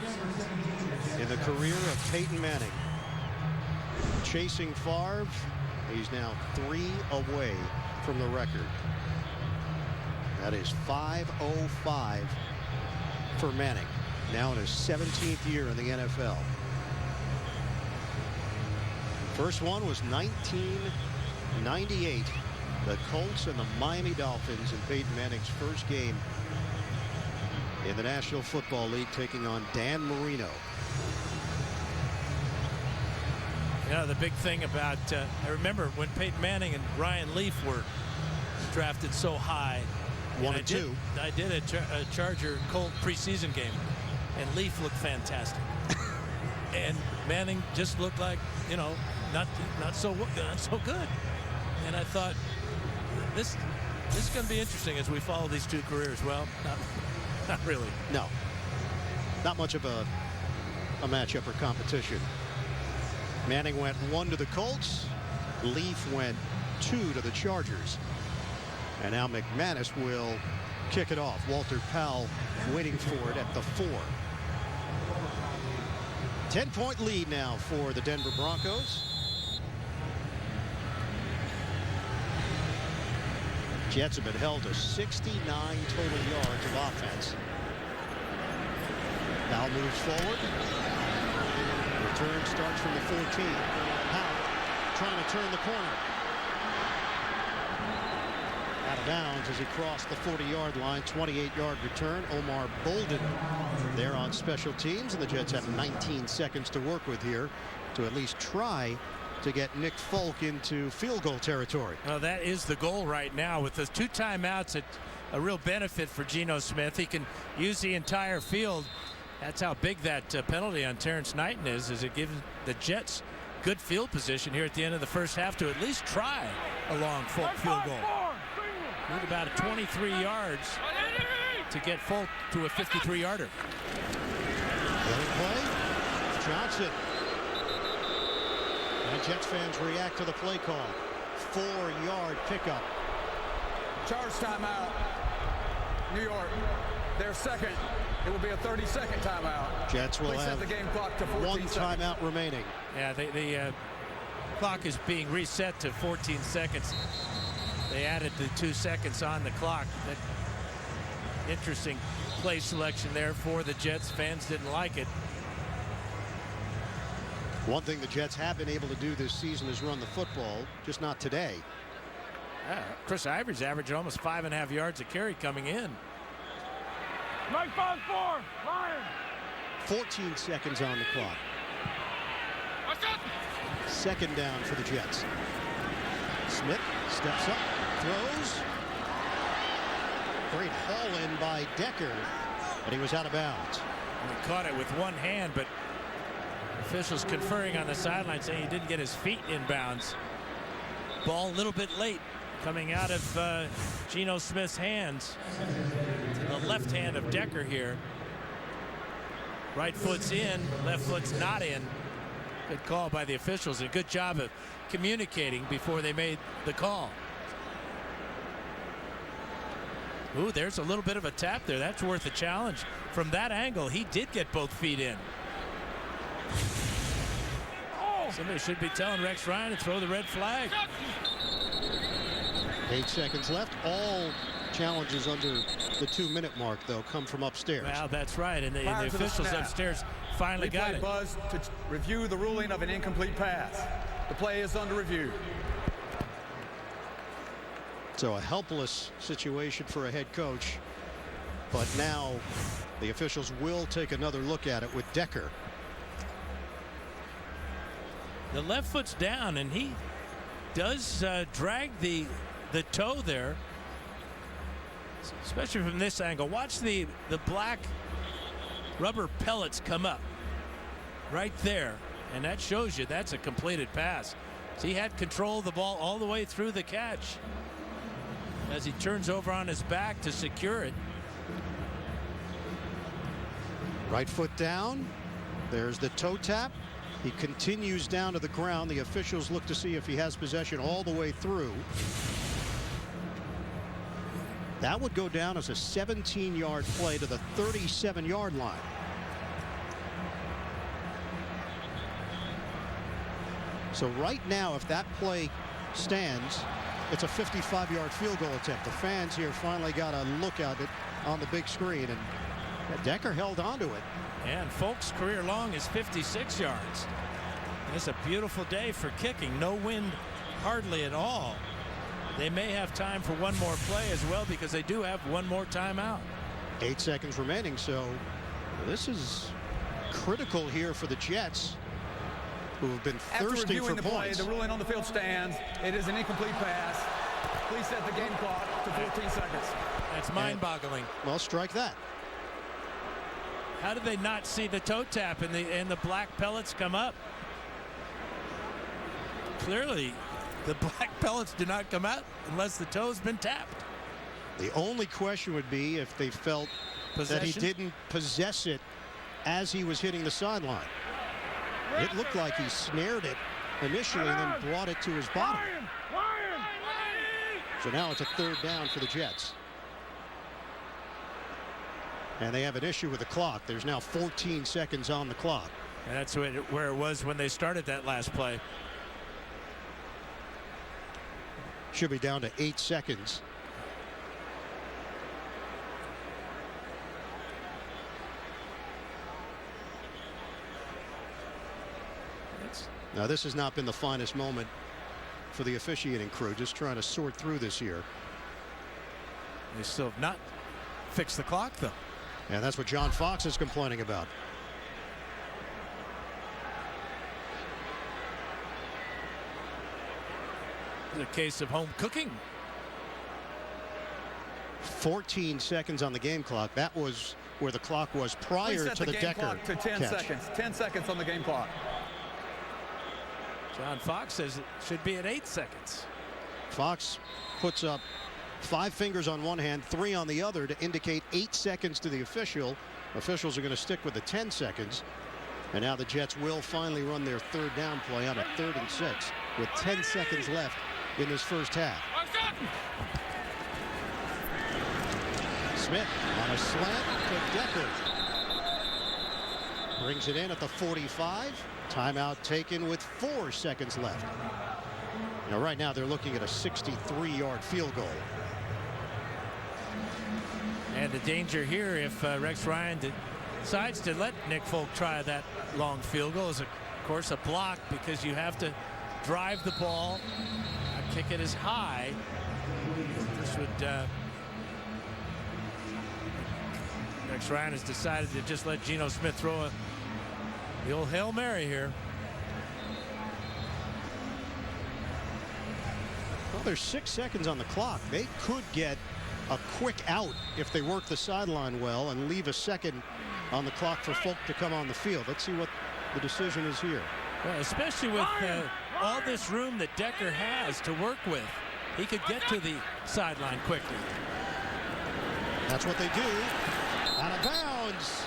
in the career of Peyton Manning. Chasing Favre, he's now 3 away from the record. That is 505 for Manning, now in his 17th year in the NFL. First one was 1998. The Colts and the Miami Dolphins in Peyton Manning's first game in the National Football League, taking on Dan Marino. You know, the big thing about, I remember when Peyton Manning and Ryan Leaf were drafted so high. 1 and 2. I did a Charger Colt preseason game, and Leaf looked fantastic. And Manning just looked like, you know, not so good. And I thought, this is going to be interesting as we follow these 2 careers. Well, not really. No. Not much of a matchup or competition. Manning went 1 to the Colts. Leaf went 2 to the Chargers. And now McManus will kick it off. Walter Powell waiting for it at the 4. 10-point lead now for the Denver Broncos. Jets have been held to 69 total yards of offense. Powell moves forward. Return starts from the 14. Powell trying to turn the corner. Out of bounds as he crossed the 40-yard line. 28-yard return. Omar Bolden there on special teams, and the Jets have 19 seconds to work with here to at least try to get Nick Folk into field goal territory. Well, that is the goal right now. With those 2 timeouts, a real benefit for Geno Smith. He can use the entire field. That's how big that penalty on Terrence Knighton is it gives the Jets good field position here at the end of the first half to at least try a long Folk field goal. Need about 23 yards to get Folk to a 53-yarder. Play. Johnson. And Jets fans react to the play call. 4-yard pickup. Charge timeout. New York. Their second. It will be a 30-second timeout. Jets will Reset have the game clock to 14 1 seconds. timeout remaining. Yeah, the clock is being reset to 14 seconds. They added the 2 seconds on the clock. That interesting play selection there for the Jets. Fans didn't like it. One thing the Jets have been able to do this season is run the football, just not today. Chris Ivory's averaging almost 5.5 yards a carry coming in. Mike 5-4, Lions. 14 seconds on the clock. Second down for the Jets. Smith steps up, throws. Great haul in by Decker, but he was out of bounds. He caught it with one hand, but officials conferring on the sideline saying he didn't get his feet in bounds. Ball a little bit late coming out of Geno Smith's hands. To the left hand of Decker here. Right foot's in, left foot's not in. Good call by the officials. A good job of communicating before they made the call. Ooh, there's a little bit of a tap there. That's worth a challenge. From that angle, he did get both feet in. Somebody should be telling Rex Ryan to throw the red flag. 8 seconds left. All challenges under the 2-minute mark, though, come from upstairs. Well, that's right. And the officials upstairs finally got it. Buzz to review the ruling of an incomplete pass. The play is under review. So a helpless situation for a head coach. But now the officials will take another look at it with Decker. The left foot's down, and he does drag the toe there, especially from this angle. Watch the black rubber pellets come up right there, and that shows you that's a completed pass. So he had control of the ball all the way through the catch as he turns over on his back to secure it. Right foot down. There's the toe tap. He continues down to the ground. The officials look to see if he has possession all the way through. That would go down as a 17-yard play to the 37-yard line. So right now, if that play stands, it's a 55-yard field goal attempt. The fans here finally got a look at it on the big screen, and Decker held on to it. And Folk's career long is 56 yards. It's a beautiful day for kicking. No wind hardly at all. They may have time for one more play as well because they do have one more timeout. 8 seconds remaining, so this is critical here for the Jets, who have been thirsting for points. The ruling on the field stands. It is an incomplete pass. Please set the game clock to 14 seconds. That's mind-boggling. Well, strike that. How did they not see the toe tap and the black pellets come up? Clearly, the black pellets do not come out unless the toe's been tapped. The only question would be if they felt that he didn't possess it as he was hitting the sideline. It looked like he snared it initially and then brought it to his bottom. So now it's a third down for the Jets. And they have an issue with the clock. There's now 14 seconds on the clock. And that's where it was when they started that last play. Should be down to 8 seconds. Now, this has not been the finest moment for the officiating crew, just trying to sort through this here. They still have not fixed the clock, though. And that's what John Fox is complaining about. It's a case of home cooking. 14 seconds on the game clock. That was where the clock was prior to the Decker clock to 10 catch. seconds. 10 seconds on the game clock. John Fox says it should be at 8 seconds. Fox puts up 5 fingers on one hand, 3 on the other to indicate 8 seconds to the official. Officials are going to stick with the 10 seconds. And now the Jets will finally run their third down play on a 3rd and 6 with 10 seconds left in this first half. Smith on a slant to Decker. Brings it in at the 45. Timeout taken with 4 seconds left. Now, right now, they're looking at a 63-yard field goal. And the danger here, if Rex Ryan decides to let Nick Folk try that long field goal, is, of course, a block because you have to drive the ball, kick it as high. This would... Rex Ryan has decided to just let Geno Smith throw the old Hail Mary here. Well, there's 6 seconds on the clock. They could get a quick out if they work the sideline well and leave a second on the clock for Folk to come on the field. Let's see what the decision is here. Well, especially with all this room that Decker has to work with. He could get to the sideline quickly. That's what they do. Out of bounds.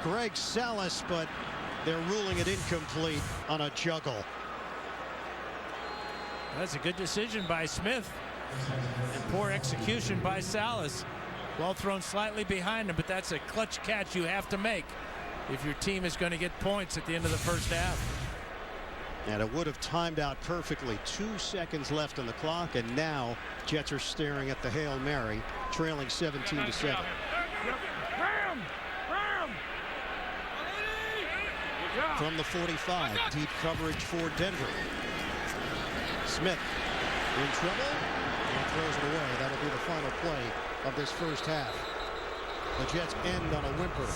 Greg Salas, but They're ruling it incomplete on a juggle. That's a good decision by Smith. And poor execution by Salas. Ball thrown slightly behind him, but that's a clutch catch you have to make if your team is going to get points at the end of the first half. And it would have timed out perfectly. 2 seconds left on the clock, and now Jets are staring at the Hail Mary, trailing 17-7. From the 45, deep coverage for Denver. Smith in trouble and throws it away. That'll be the final play of this first half. The Jets end on a whimper.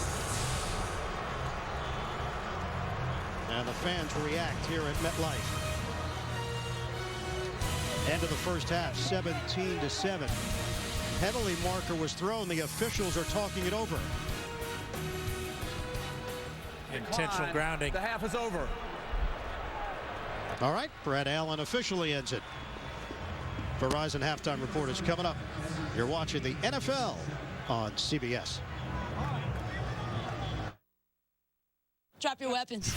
And the fans react here at MetLife. End of the first half, 17-7. Penalty marker was thrown. The officials are talking it over. Intentional grounding. The half is over. All right, Brad Allen officially ends it. Verizon halftime report is coming up. You're watching the NFL on CBS. Drop your weapons.